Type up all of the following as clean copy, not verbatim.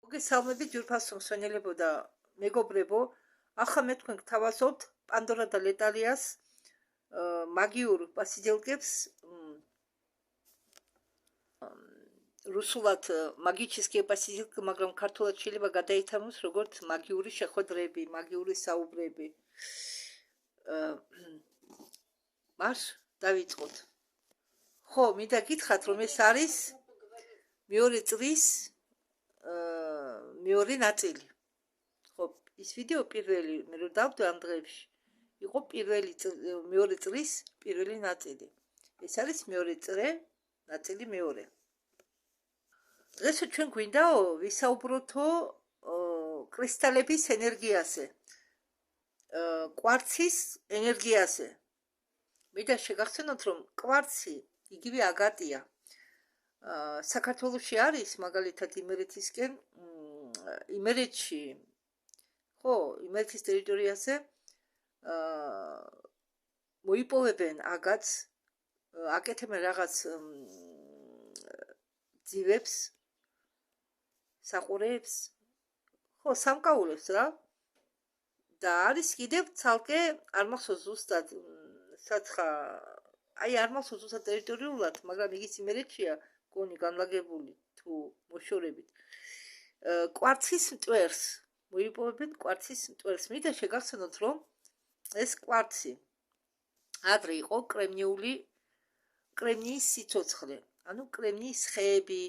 მოგესალმებით ჯურფასო მსვენელებო და მეგობრებო, ახლა მე თქვენ გთავაზობთ პანდორა და ლეტალიას მაგიურ პასიჯელკებს რუსულად მაგические პასიჯელკი, მაგრამ ქართულად შეიძლება გადაითარგმნოს როგორც მაგიური შეხვედრები, მაგიური საუბრები. მას დავიწყოთ. ხო, მინდა გითხრათ, რომ ეს არის მეორე წრის მეორე ნაწილი. ხო, ის ვიდეო პირველი, მე რო დავდო ამ დღეებში, იყო მეორე წრის პირველი ნაწილი. ეს არის მეორე წრე, ნაწილი მეორე. დღეს ჩვენ გვინდა ვისაუბროთო კრისტალების ენერგიაზე, კვარცის ენერგიაზე. მინდა შეგახსენოთ, რომ კვარცი იგივე აგატია. საქართველოში არის მაგალითად იმერეთისკენ, იმერეთში, ხო, იმერეთის ტერიტორიაზე მოიპოვებენ აგატს, აკეთებენ რაღაც ძივებს, საყურეებს, ხო, სამკაულებს რა. და არის კიდევ ცალკე არ მახსოვს ზუსტად საცხა, აი არ მახსოვს ზუსტად ტერიტორიულად, მაგრამ იგიც იმერეთშია გონი განლაგებული თუ მოშორებით. კვარცის მტვერს მოიპოვებენ, კვარცის მტვერს. მინდა შეგახსენოთ, რომ ეს კვარცი ადრე იყო კრემნიის სიცოცხლე, ანუ კრემნიის ხეები,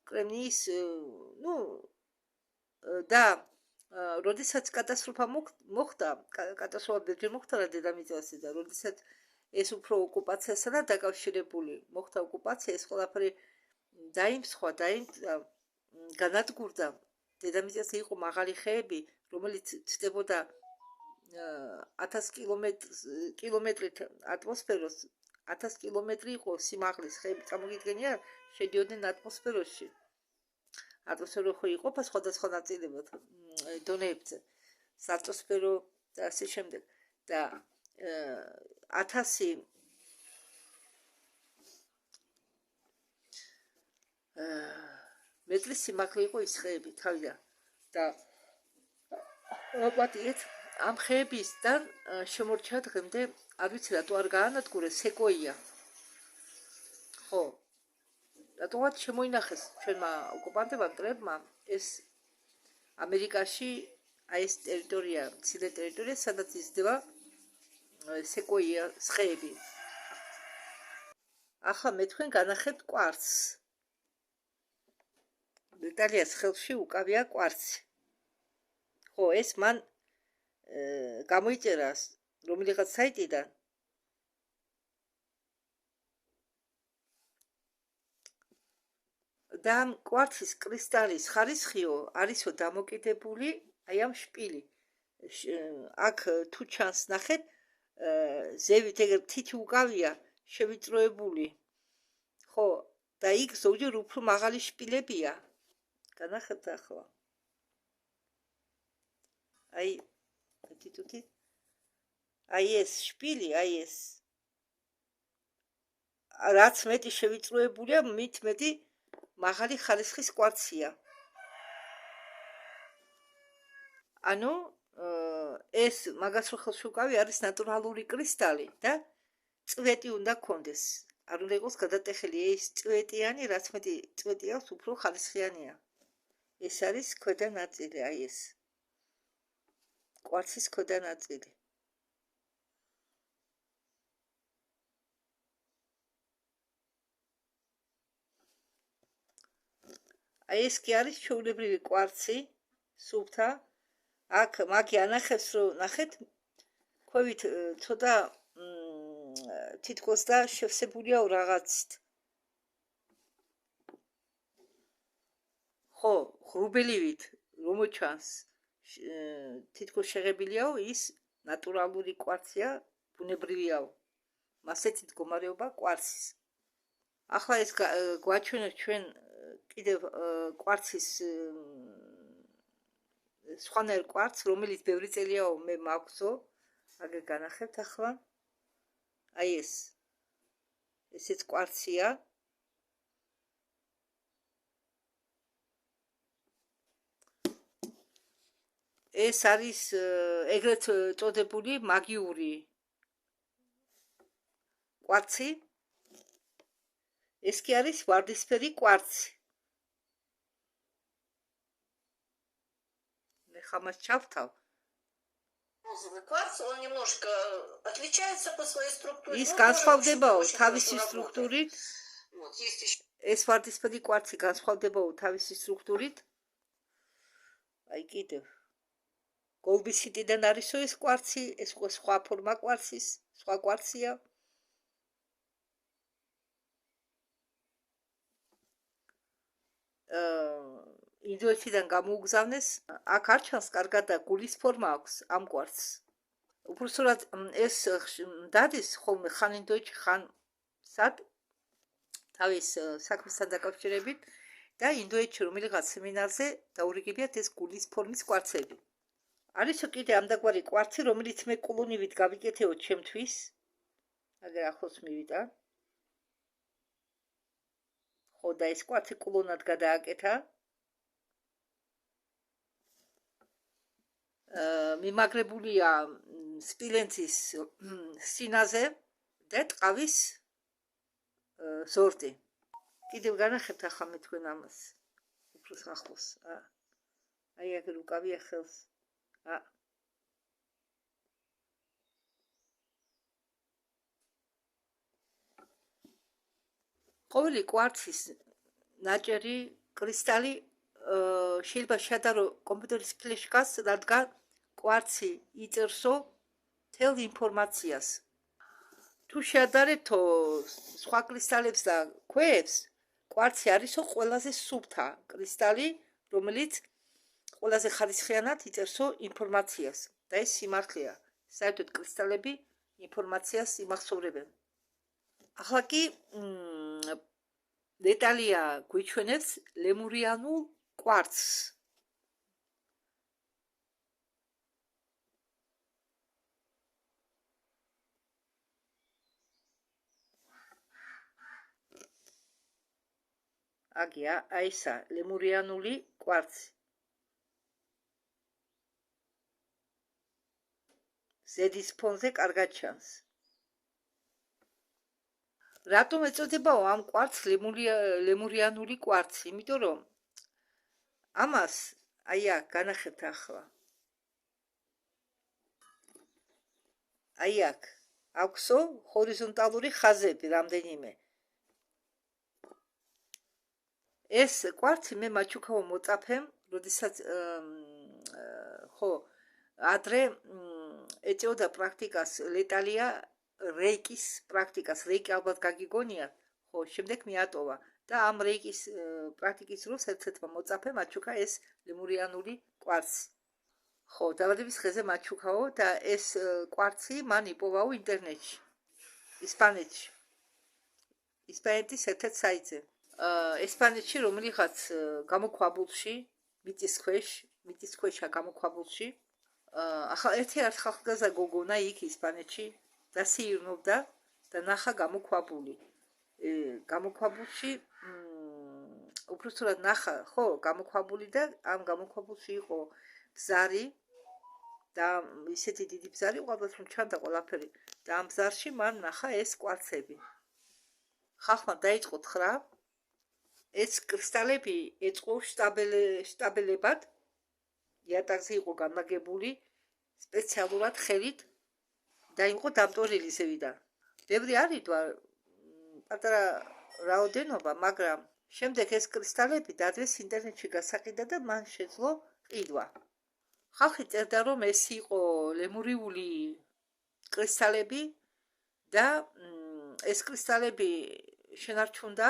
კრემნიის, და როდესაც კატასტროფა მოხდა, კატასტროფა ბევრჯერ მოხდა რა დედამიწაზე და როდესაც ეს უფრო ოკუპაციასთან დაკავშირებული მოხდა ოკუპაცია, ეს ყველაფერი დაიმსხვა, განადგურდა. დედამიწაზე იყო მაღალი ხეები, რომელიც ცდებოდა 1000 კილომეტრით ატმოსფეროს, 1000 კილომეტრი იყო სიმაღლის ხეები, წარმოგიდგენია, შედიოდნენ ატმოსფეროში. ატმოსფერო ხო იყოფა სხვადასხვა ნაწილებად, დონეებზე, სატმოსფერო და ასე შემდეგ. და 1000 მეტრის სიმაღლე იყო ის ხეები თავიდან. და ვაპატიეთ, ამ ხეებისგან შემორჩა დღემდე, არ ვიცი რატო არ გაანადგურეს, სეკოია. ხო, რატომაც შემოინახეს ჩვენმა ოკუპანტებმა, მტრებმა ეს ამერიკაში, აი ეს ტერიტორია, მცირე ტერიტორია, სადაც იზრდება სეკოიას ხეები. ახლა მე თქვენ განახებთ კვარცს. ლეტალიას ხელში უკავია კვარცი. ხო, ეს მან გამოიწერა რომელიღაც საიტიდან. და ამ კვარცის კრისტალის ხარისხიო არისო დამოკიდებული აი ამ შპილი. აქ თუ ჩანს ნახეთ, ზევით ეგრე თითი უკავია შევიწროებული. ხო, და იქ ზოგჯერ უფრო მაღალი შპილებია. განახებთ ახლა. აი თითუთი. აი ეს შპილი, აი ეს. რაც მეტი შევიწროებულია, მით მეტი მაღალი ხარისხის კვარცია. ანუ ეს მაგას რო ხელში უკავი არის ნატურალური კრისტალი და წვეტი უნდა გქონდეს. არ უნდა იყოს გადატეხილი, ეს წვეტიანი, რაც მეტი წვეტი აქვს, უფრო ხარისხიანია. ეს არის ქვედა ნაწილი, აი ეს. კვარცის ქვედა ნაწილი. აი ეს კი არის ჩვეულებრივი კვარცი, სუფთა. აქ მაგი ანახებს, რომ ნახეთ, ქვევით ცოტა თითქოს და შევსებულია რაღაცით. ხო, ღრუბელივით რომ მოჩანს, თითქოს შეღებილიაო, ის ნატურალური კვარცია, ბუნებრივიაო. მასეთი მდგომარეობა კვარცის. ახლა ეს გვაჩვენებს ჩვენ კიდევ კვარცის სხვანაირ კვარცს, რომელიც ბევრი წელიაო მე მაქვსო, აგერ განახებთ ახლა. აი ესეც კვარცია. ეს არის ეგრეთ წოდებული მაგიური კვარცი. ეს კი არის ვარდისფერი კვარცი. მე ხამას ჩავთავ. Розовый кварц, он немножко отличается по своей структуре. ის განსხვავდებაო თავისი სტრუქტურით. Вот, есть еще. ეს ვარდისფერი კვარცი განსხვავდებაო თავისი სტრუქტურით. აი კიდევ. გოლბისიტიდან არისო ეს კვარცი, ეს სხვა ფორმა კვარცის, სხვა კვარცია. ინდოეთიდან გამოუგზავნეს, აქ არ ჩანს კარგად და გულის ფორმა აქვს ამ კვარცს. უბრალოდ ეს დადის ხოლმე ხან ინდოეთში, ხან სად თავის საქმესთან დაკავშირებით და ინდოეთში რომელიღაც სემინარზე დაურიგებიათ ეს გულის ფორმის კვარცები. არისო კიდე ამდაგვარი კვარცი, რომელიც მე კულონივით გავიკეთეოთ ჩემთვის. აგერ ახლოს მივიდა. ხო და ეს კვარცი კულონად გადააკეთა. მიმაგრებულია სპილენძის სინაზე და ტყავის ზორდი. კიდევ განახებთ ახლა მე თქვენ ამას. უფრო ახლოს. აი აქ რუკავია ხელს. ყოველი კვარცის ნაჭერი კრისტალი შეიძლება შეადარო კომპიუტერის ფლეშკას, რადგან კვარცი იწერსო მთელ ინფორმაციას. თუ შეადარებთო სხვა კრისტალებს და ქვებს, კვარცი არისო ყველაზე სუფთა კრისტალი, რომელიც ყველაზე ხარისხიანად იწერსო ინფორმაციას. და ეს სიმართლეა. საერთოდ კრისტალები ინფორმაციას იმახსოვრებენ. ახლა კი დეტალია გვიჩვენებს ლემურიანულ კვარცს. აგია, აი ესა ლემურიანული კვარცი. ზედის ფონზე კარგად ჩანს. რატომ ეწოდებაო ამ კვარცს ლემურიანული კვარცი? იმიტომ რომ ამას აი აქ განახებთ ახლა. აი აქ აქვსო ჰორიზონტალური ხაზები რამდენიმე. ეს კვარცი მე მაჩუქაო მოწაფემ, როდესაც ხო ადრე ეწეოდა პრაქტიკას ლეტალია რეიკის პრაქტიკას, რეიკი ალბათ გაგიგონია, ხო, შემდეგ მიატოვა და ამ რეიკის პრაქტიკის დროს ერთ-ერთმა მოწაფემ აჩუქა ეს ლემურიანული კვარცი. ხო, დაბადების დღეზე მაჩუქაო და ეს კვარცი მან იპოვაო ინტერნეტში, ისპანეთში. ისპანეთის ერთ-ერთ საიტზე. ესპანეთში რომელიღაც გამოქვაბულში, მიწის ქვეშა გამოქვაბულში. ახლა ერთი ახალგაზრდა გოგონა იქ ისპანეთში დასიირნობდა და ნახა გამოქვაბული. გამოქვაბულში უბრალოდ ნახა, ხო, გამოქვაბული და ამ გამოქვაბულში იყო ბზარი და ისეთი დიდი ბზარი, ალბათ რომ ჩანდა ყველაფერი და ამ ბზარში მან ნახა ეს კვარცები. ხალხმა დაიწყო თხრა, ეს კრისტალები ეწყო შტაბელებად, იატაკზე იყო განლაგებული სპეციალურად ხელით და იყო დამტვერილი ზევიდან. ბევრი არიდვა პატარა რაოდენობა, მაგრამ შემდეგ ეს კრისტალები დადვეს ინტერნეტში გასაყიდა და მან შეძლო ყიდვა. ხალხი წერდა, რომ ეს იყო ლემურიული კრისტალები და ეს კრისტალები შენარჩუნდა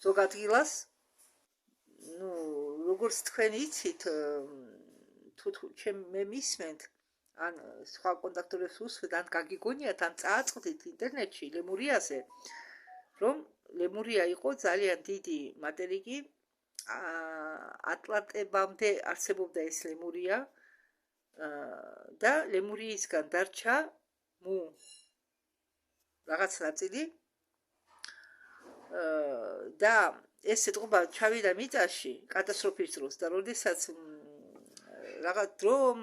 ზოგ ადგილას. ნუ როგორც თქვენ იცით, თუ მე მისმენთ, ან სხვა კონტაქტორებს უსვეთ, ან გაგიგონიათ, ან წააწყდით ინტერნეტში ლემურიაზე, რომ ლემურია იყო ძალიან დიდი მატერიკი, ატლანტებამდე არსებობდა ეს ლემურია და ლემურიისგან დარჩა რაღაც ნაწილი და ეს ეთყობა ჩავიდა მიწაში კატასტროფის დროს და როდესაც რაღაც დრომ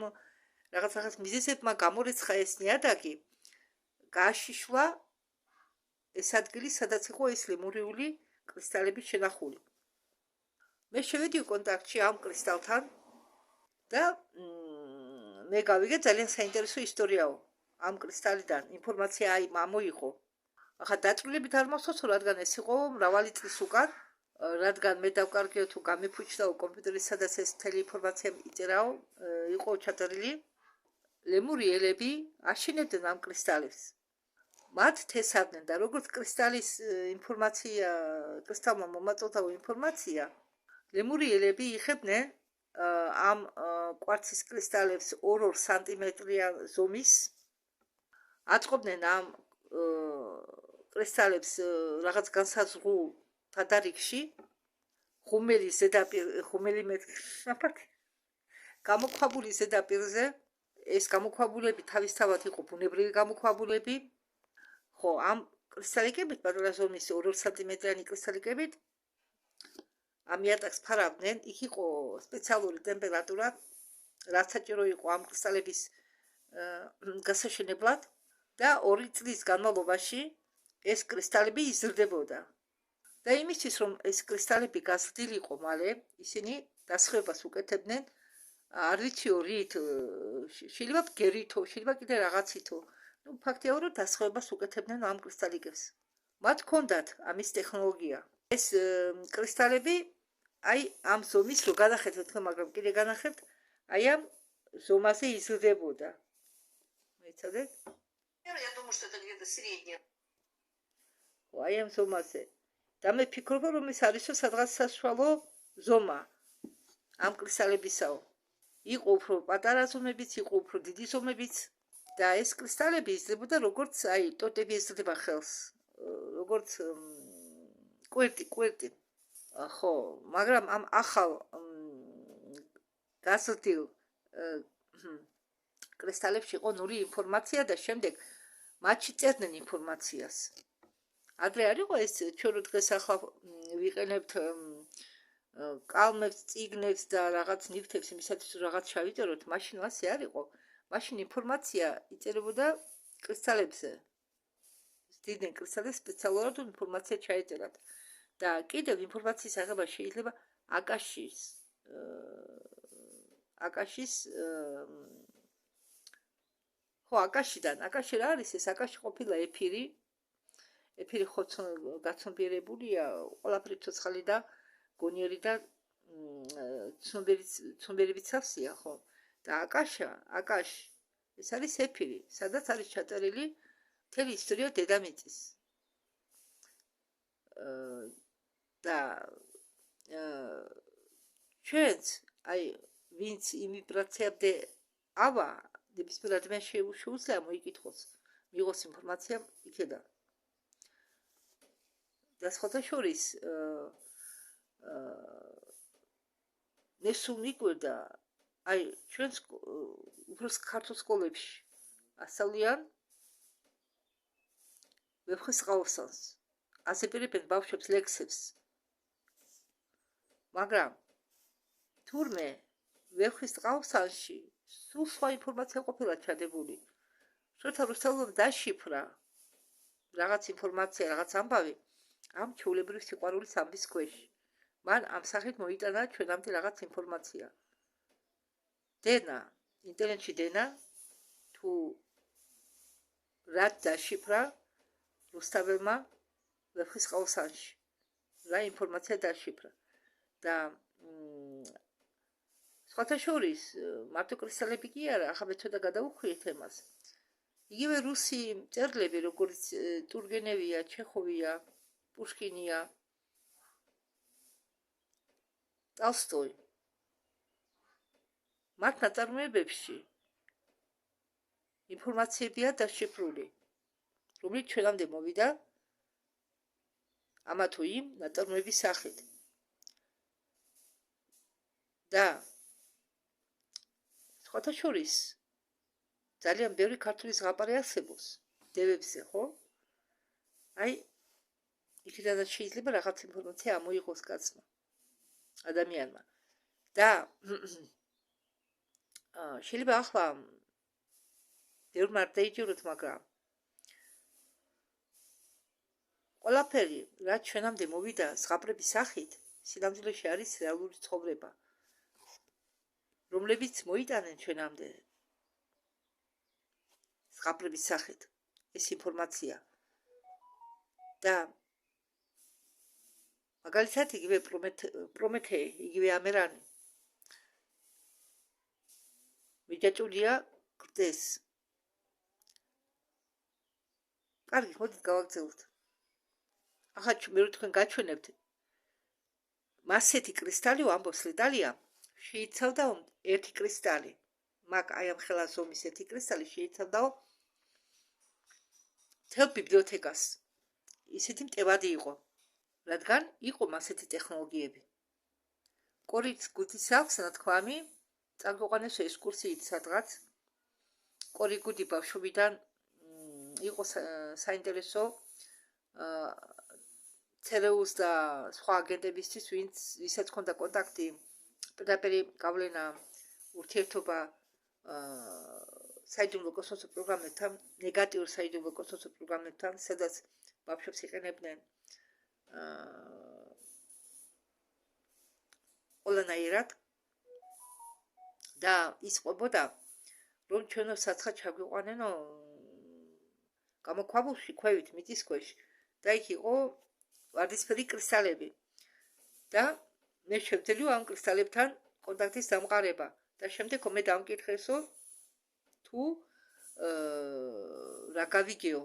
რაღაც მიზეზებმა გამორიცხა ეს ნიადაგი გააშიშვა ეს ადგილი სადაც იყო ეს ლემურიული კრისტალების შენახული მე შევედი კონტაქტში ამ კრისტალთან და მე გავიგე ძალიან საინტერესო ისტორიაო ამ კრისტალიდან ინფორმაცია ამოიღო ახლა დაწვრილებით არ მახსოვს რადგან ეს იყო მრავალი წლის უკან რადგან მე დავკარგეო თუ გამიფუჭდაო კომპიუტერის სადაც ეს მთელი ინფორმაცია იწერაო იყო ჩაწერილი ლემურიელები აშენებდნენ ამ კრისტალებს მათ თესავდნენ და როგორც კრისტალის ინფორმაცია კრისტალმა მომაწოდაო ინფორმაცია ლემურიელები იხებდნენ ამ კვარცის კრისტალებს 2 სანტიმეტრიან ზომის აწყობდნენ ამ კრისტალებს რაღაც განსაზღვრულ თადარიგში ხუმელი მეტ გამოქვაბული ზედაპირზე ეს გამოქვაბულები თავისთავად იყო ბუნებრივი გამოქვაბულები ხო ამ კრისტალიკებით პატარა ზომის 2 სანტიმეტრიანი კრისტალიკებით ამ იატაკს ფარავდნენ იქ იყო სპეციალური ტემპერატურა რაც საჭირო იყო ამ კრისტალების გასაშენებლად და 2 წლის განმავლობაში ეს კრისტალები იზრდებოდა და იმისთვის რომ ეს კრისტალები გაზრდილიყო მალე ისინი დასხევებას უკეთებდნენ არ ვიცი რით შეიძლება ბგერითო შეიძლება კიდე რაღაცითო ну ფაქტიურად დასხევებას უკეთებდნენ ამ კრისტალიკებს მათ ჰქონდათ ამის ტექნოლოგია ეს კრისტალები აი ამ ზომის რო განახეთეთ მაგრამ კიდე განახებთ აი ამ ზომაზე იზრდებოდა მეცადეთ Я думаю, что это где-то средняя. აი ამ ზომაზე და მე ფიქრობ რომ ეს არისო სადღაც საშუალო ზომა ამ კრისტალებისაო იყო უფრო პატარა ზომებიც იყო უფრო დიდი ზომებიც და ეს კრისტალები იზრდებოდა როგორც აი ტოტები იზრდება ხელს როგორც კვერტი ხო მაგრამ ამ ახალ გაზრდილ კრისტალებში იყო ნული ინფორმაცია და შემდეგ მათში წერდნენ ინფორმაციას ადრე არ იყო ეს ჩვენ რო დღეს ახლა ვიყენებთ კალმებს წიგნებს და რაღაც ნივთებს იმისათვის რომ რაღაც შევიწეროთ მაშინ ასე არ იყო მაშინ ინფორმაცია იწერებოდა კრისტალებზე დიდენ კრისტალებს სპეციალურად ინფორმაცია ჩაეწერათ და კიდევ ინფორმაციის აღება შეიძლება აკაშის ხო აკაშიდან აკაში რა არის ეს აკაში ყოფილა ეფირი გაცნობიერებულია ყველაფერი ცოცხალი და გონიერი და ცნობილი ვიცავსია ხო და აკაშ ეს არის ეფირი სადაც არის ჩაწერილი მთელი ისტორია დედამიწის და ჩვენც აი ვინც იმიბრაციამდე ავა ნებისმიერ ადამიანს შეუძლია მოიკითხოს მიიღოს ინფორმაცია იქედან და სხვათა შორის მე სულ მიკვირდა აი ჩვენს უფრო ქართულ სკოლებში ასწავლიან ვეფხის ყავსანს ასეპირებენ ბავშვებს ლექსებს მაგრამ თურმე ვეფხის ყავსანში სულ სხვა ინფორმაცია ყოფილა ჩადებული შოთა რუსთაველმა დაშიფრა რაღაც ინფორმაცია რაღაც ამბავი ამ ჩვეულებრივი სიყვარულის ამბის ქვეშ მან ამ სახით მოიტანა ჩვენამდე რაღაც ინფორმაცია დენა ინტერნეტში დენა თუ რაც დაშიფრა რუსთაველმა ვეფხის ყავსანში რა ინფორმაცია დაშიფრა და სხვათა შორის მარტო კრისტალები კი არა ახლა მე ცოტა გადავუხვიეთ ემას იგივე რუსი მწერლები როგორც ტურგენევია ჩეხოვია პუშკინია ტოლსტოი მათ ნაწარმოებებში ინფორმაციებია დაშიფრული რომელიც ჩვენამდე მოვიდა ამა თუ იმ ნაწარმოების სახით და სხვათა შორის ძალიან ბევრი ქართული ზღაპარი არსებობს დევებზე ხო აი იქიდანაც შეიძლება რაღაც ინფორმაცია ამოიღოს კაცმა, ადამიანმა. და შეიძლება ახლა ბევრმა არ დაიჯეროთ, მაგრამ ყველაფერი, რაც ჩვენამდე მოვიდა ზღაპრების სახით, სინამდვილეში არის რეალური ცხოვრება, რომლებიც მოიტანენ ჩვენამდე ზღაპრების სახით ეს ინფორმაცია. და მაგალითად იგივე პრომეთე, იგივე ამერანი მიჯაჭვულია გრძეს. კარგი, მოდით გავაგრძელოთ. ახლა მე თქვენ გაჩვენებთ მასეთი კრისტალი ამბობს ლეტალია შეიცავდა ერთი კრისტალი. მაგ აი ამ ხელას ომის ერთი კრისტალი შეიცავდაო მთელ ბიბლიოთეკას. ისეთი მტევადი იყო, რადგან იყო მასეთი ტექნოლოგიები. კორიც გუდის აქვს ნათქვამი, წაგვიყვანეს ექსკურსიით სადღაც. კორი გუდი ბავშვობიდან იყო საინტერესო ცერეუს და სხვა აგენტებისთვის, ვისაც ჰქონდა კონტაქტი, პირდაპირი გავლენა, ურთიერთობა საიდუმლო კოსმოსურ პროგრამებთან, ნეგატიურ საიდუმლო კოსმოსურ პროგრამებთან, სადაც ბავშვებს იყენებდნენ ყველანაირად და ის ყვებოდა, რომ ჩვენო საცხად ჩაგვიყვანენო გამოქვაბულში, ქვევით, მიწის ქვეშ და იქ იყო ვარდისფერი კრისტალები და მე შევძელიო ამ კრისტალებთან კონტაქტის დამყარება და შემდეგ მე დამკითხესო თუ რა გავიგეო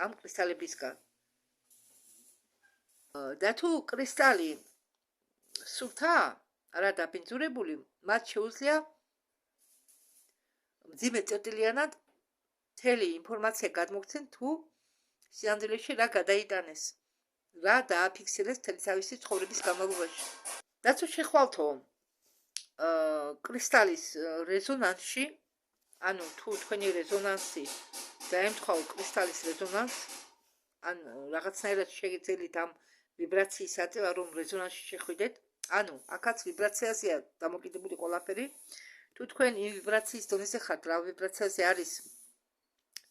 ამ კრისტალებისგან და თუ კრისტალი სუფთა არა დაბინძურებული, მათ შეუძლია მძიმე წერტილიანად მთელი ინფორმაცია გადმოგცენ თუ სინამდვილეში რა გადაიტანეს, რა დააფიქსირეს მთელი თავისი ცხოვრების განმავლობაში. რაც შეხვალთო კრისტალის რეზონანსში, ანუ თუ თქვენი რეზონანსი დაემთხვაო კრისტალის რეზონანსს, ან რაღაცნაირად შეგიძლიათ ამ ვიბრაციის აწევა, რომ რეზონანსში შეხვიდეთ, ანუ აქაც ვიბრაციაზეა დამოკიდებული ყველაფერი. თუ თქვენ იმ ვიბრაციის დონეზე ხართ, რა ვიბრაციაზე არის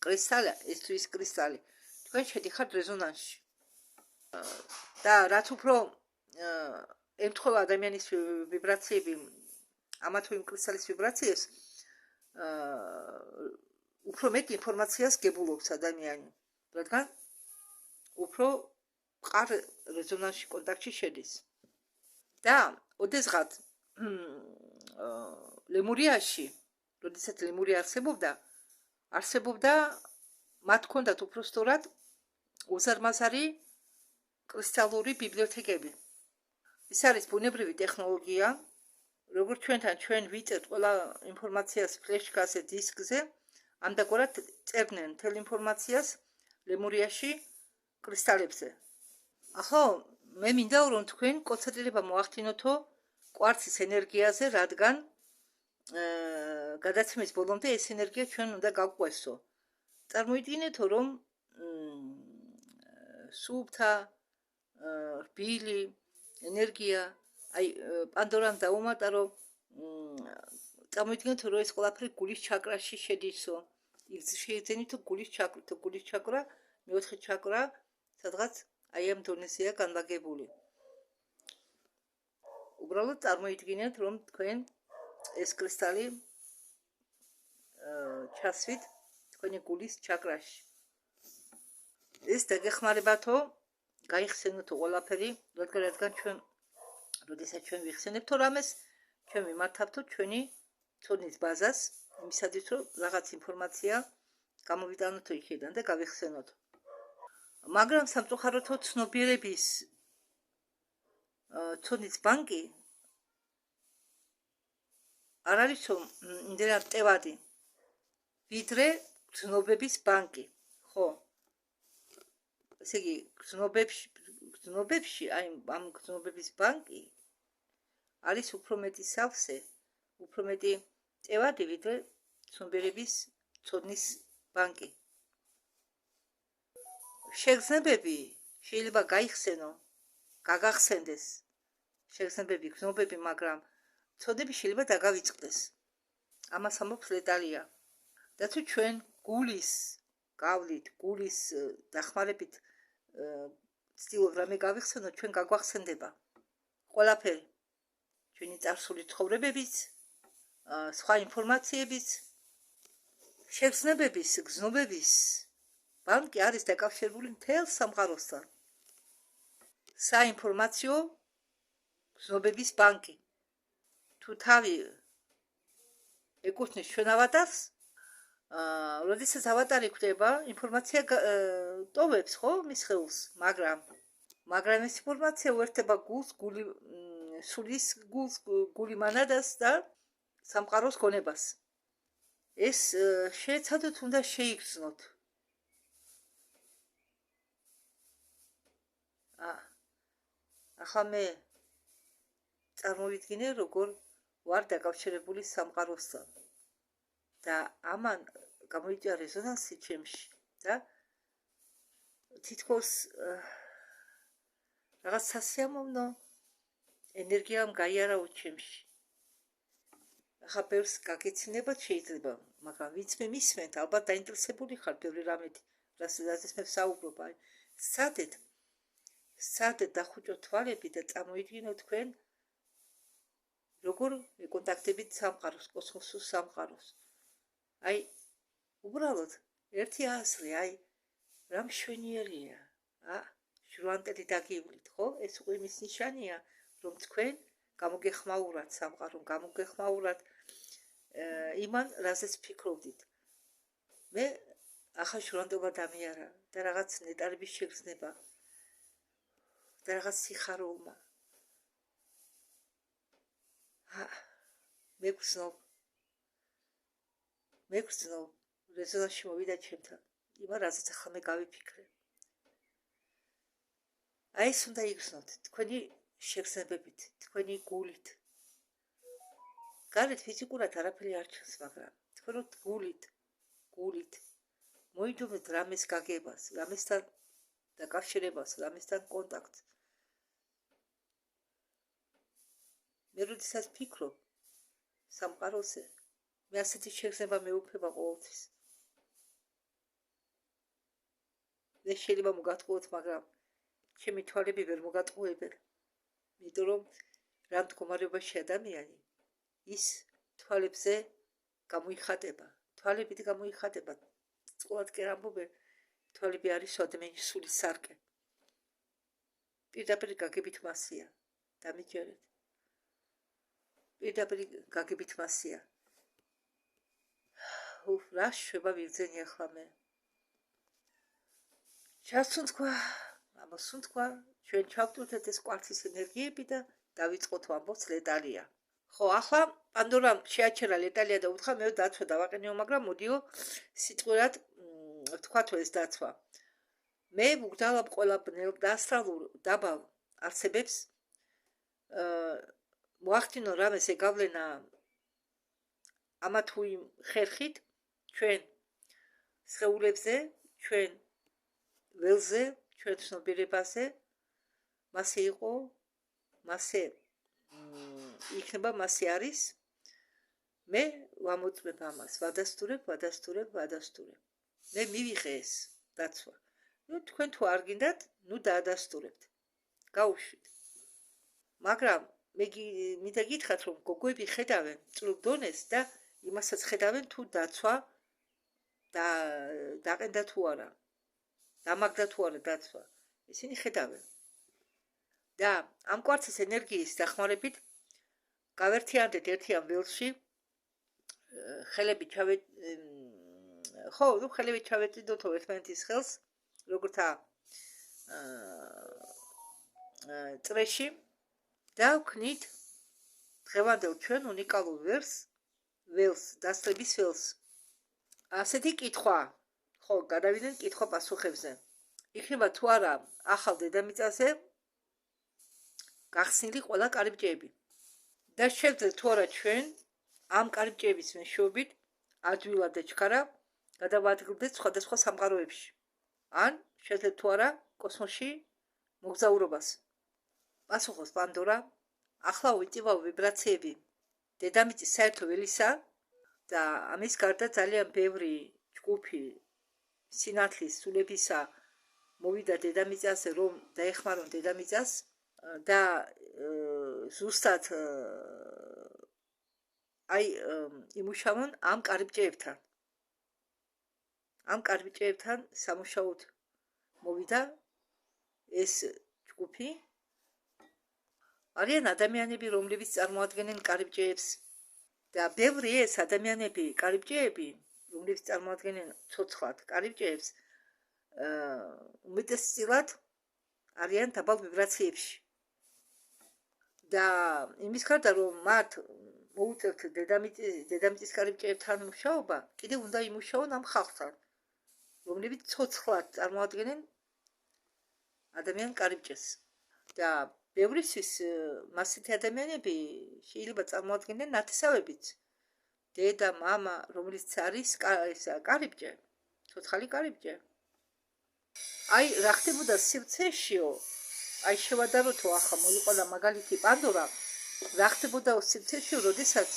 კრისტალი, ეს თუ ის კრისტალი, თქვენ შედიხართ რეზონანსში. და რაც უფრო ემთხვევა ადამიანის ვიბრაციები ამა თუ იმ კრისტალის ვიბრაციას, უფრო მეტ ინფორმაციას გებულობს ადამიანი, რადგან უფრო მყარ რეზონანსში კონტაქტში შედის. და ოდესღაც ლემურიაში, როდესაც ლემურია არსებობდა მათ ჰქონდათ უფრო სწორად უზარმაზარი კრისტალური ბიბლიოთეკები. ეს არის ბუნებრივი ტექნოლოგია, როგორც ჩვენ ვიწერთ ყველა ინფორმაციას ფლეშკაზე, დისკზე, ამდაგვარად წერდნენ მთელ ინფორმაციას ლემურიაში კრისტალებზე. ახლა მე მინდა რომ თქვენ კონცენტრირება მოახდინოთო კვარცის ენერგიაზე, რადგან გადაცემის ბოლომდე ეს ენერგია ჩვენ უნდა გავყვესო. წარმოიდგინეთო, რომ სუფთა, რბილი ენერგია, აი პანდორამ დაუმატა, რომ წარმოიდგინეთო, რომ ეს ყველაფერი გულის ჩაკრაში შედისო. შეიძენითო გულის ჩაკრა, მეოთხე ჩაკრა, სადღაც აი ამ დონეზეა განლაგებული. უბრალოდ წარმოიდგინეთ, რომ თქვენ ეს კრისტალი ჩასვით თქვენი გულის ჩაკრაში. ეს დაგეხმარებათო, გაიხსენოთო ყველაფერი, რადგან ჩვენ, როდესაც ჩვენ ვიხსენებთო რამეს, ჩვენ მიმართავთო ჩვენი ცოდნის ბაზას, იმისათვის, რომ რაღაც ინფორმაცია გამოვიტანოთო იქიდან და გავიხსენოთო. მაგრამ სამწუხაროთო ცნობიერების ცოდნის ბანკი არ არის იმდენად მტევადი, ვიდრე ცნობების ბანკი, ხო? ესე იგი, გრძნობებში, აი ამ გრძნობების ბანკი არის უფრო მეტი სავსე, უფრო მეტი მტევადი, ვიდრე ცნობიერების ცოდნის ბანკი. შეგრძნებები შეიძლება გაიხსენო, გაგახსენდეს შეგრძნებები, გზნობები, მაგრამ ცოდები შეიძლება დაგავიწყდეს. ამას ამბობს ლეტალია. და თუ ჩვენ გულის გავლით, გულის დახმარებით ვცდილობთ რამე გავიხსენოთ, ჩვენ გაგვახსენდება ყველაფერი. ჩვენი წარსული ცხოვრებებიც, სხვა ინფორმაციებიც, შეგრძნებების, გზნობების ბანკი არის დაკავშირებული მთელ სამყაროსთან. საინფორმაციო გზნობების ბანკი. თუ თავი ეკუთვნის ჩვენ ავატარს, როდესაც ავატარი ხვდება, ინფორმაცია ტოვებს, ხო, მის ხელს, მაგრამ ეს ინფორმაცია უერთდება გულს, სულის გულს, გული მანადას და სამყაროს გონებას. ეს შეეცადოთ, უნდა შეიგრძნოთ. ახლა მე წარმოვიდგინე, როგორ ვარ დაკავშირებული სამყაროსთან და ამან გამოიწვია რეზონანსი ჩემში და თითქოს რაღაც სასიამოვნო ენერგიამ გაიარაო ჩემში. ახლა ბევრს გაგეცინებათ შეიძლება, მაგრამ ვინც მე მისმენთ, ალბათ დაინტერესებული ხარ ბევრი რამით, რასაც მე ვსაუბრობ. სცადეთ დახუჭოთ თვალები და წარმოიდგინოთ თქვენ როგორ ეკონტაქტებით სამყაროს, კოსმოსურ სამყაროს. უბრალოდ ერთი აზრი, რა მშვენიერია, ჟვანტელი დაგივლით, ხო? ეს უკვე იმის ნიშანია, რომ თქვენ გამოგეხმაურათ სამყარომ, გამოგეხმაურათ იმან, რაზეც ფიქრობდით. მე ახლა ჟვანტობა დამიარა და რაღაც ნეტარების შეგრძნება და რაღაც სიხარულმა. მეგრძნობ, რეზონანსში მოვიდა ჩემთან, იმან, რაზეც ახლა მე გავიფიქრე. ეს უნდა იგრძნოთ, თქვენი შეგრძნებებით, თქვენი გულით. გარეთ ფიზიკურად არაფერი არ ჩანს, მაგრამ თქვენ გულით მოიძობეთ რამეს გაგებას, რამესთან დაკავშირებას, რამესთან კონტაქტს. მე როდესაც ფიქრობ სამყაროზე, მე ასეთი შეგრძნება მეუფება ყოველთვის. მე შეიძლება მოგატყუოთ, მაგრამ ჩემი თვალები ვერ მოგატყუებენ. იმიტომ რომ რა მდგომარეობაში ადამიანი, ის თვალებზე გამოიხატება. თვალებით გამოიხატება. წყულად კი ამბობ, თვალები არის ადამიანის სულის სარკე. პირდაპირ გაგებით მასია. დამიჯერეთ. პირდაპირ გაგებით მასია. რა შვება ვირძენი ახლა მე. ჩასუნთქვა, ამოსუნთქვა, ჩვენ ჩავტვირთეთ ეს კვარცის ენერგიები და დავიწყოთ ვამბობთ ლეტალია. ხო, ახლა პანდორამ შეაჩერა ლეტალია და უთხრა მე დაცვა დავაყენეო, მაგრამ მოდიო სიტყვურად ვთქვათ ეს დაცვა. მე ვუგდალავ ყველა ბნელ და ასტრალურ დაბალ არსებებს მოახდინო რამეს ეგავლენა ამა თუ იმ ხერხით ჩვენ სხეულებზე, ჩვენ ველზე, ჩვენ ცნობიერებაზე, მასე იყო, მასე იქნება, მასე არის. მე ვამოწმებ ამას, ვადასტურებ. მე მივიღე ეს დაცვა. თქვენ თუ არ გინდათ, დაადასტურებთ. გაუშვით. მაგრამ მე მინდა გითხრათ, რომ გოგოები ხედავენ წვრილ დონეს და იმასაც ხედავენ თუ დაცვა დაყენდა თუ არა. დამაგდა თუ არა დაცვა. ისინი ხედავენ. და ამ კვარცის ენერგიის დახმარებით გავერთიანდეთ ერთიან ველში, ხელებით ჩავეტიდოთ ერთმანეთის ხელს, როგორც წრეში და ვქნით დღევანდელ ჩვენ უნიკალურ ველს, დასწრების ველს. ასეთი კითხვა, ხო, გადავიდნენ კითხვა პასუხებზე. იქნება თუ არა ახალ დედამიწაზე გახსნილი ყველა კარიბჭეები. და შევძლეთ თუ არა ჩვენ ამ კარიბჭეების მეშვეობით ადვილად და ჩქარა გადავადგილდეთ სხვადასხვა სამყაროებში. ან შევძლეთ თუ არა კოსმოსში მოგზაურობას. პასუხობს პანდორა. ახლა ვიტივავ ვიბრაციები დედამიწის საერთო ველისა და ამის გარდა ძალიან ბევრი ჯგუფი სინათლის სულებისა მოვიდა დედამიწაზე, რომ დაეხმარონ დედამიწას და ზუსტად იმუშავონ ამ კარიბჭეებთან. ამ კარიბჭეებთან სამუშაოდ მოვიდა ეს ჯგუფი. არიან ადამიანები, რომლებიც წარმოადგენენ კარიბჭეებს და ბევრი ეს ადამიანები, კარიბჭეები, რომლებიც წარმოადგენენ ცოცხლად კარიბჭეებს, უმეტესწილად არიან დაბალ ვიბრაციებში. და იმის გარდა რომ მათ მოუწევთ დედამიწის კარიბჭეებთან მუშაობა, კიდევ უნდა იმუშაონ ამ ხალხთან, რომლებიც ცოცხლად წარმოადგენენ ადამიან კარიბჭეს. და ბევრისთვის მასეთი ადამიანები შეიძლება წარმოადგენენ ნათესავებიც. დედა, მამა, რომელიც არის კარიბჭე, ცოცხალი კარიბჭე. აი, რა ხდებოდა სივრცეშიო, აი შევადაროთო ახლა მოიყვანა მაგალითი პანდორა, რა ხდებოდა სივრცეშიო, როდესაც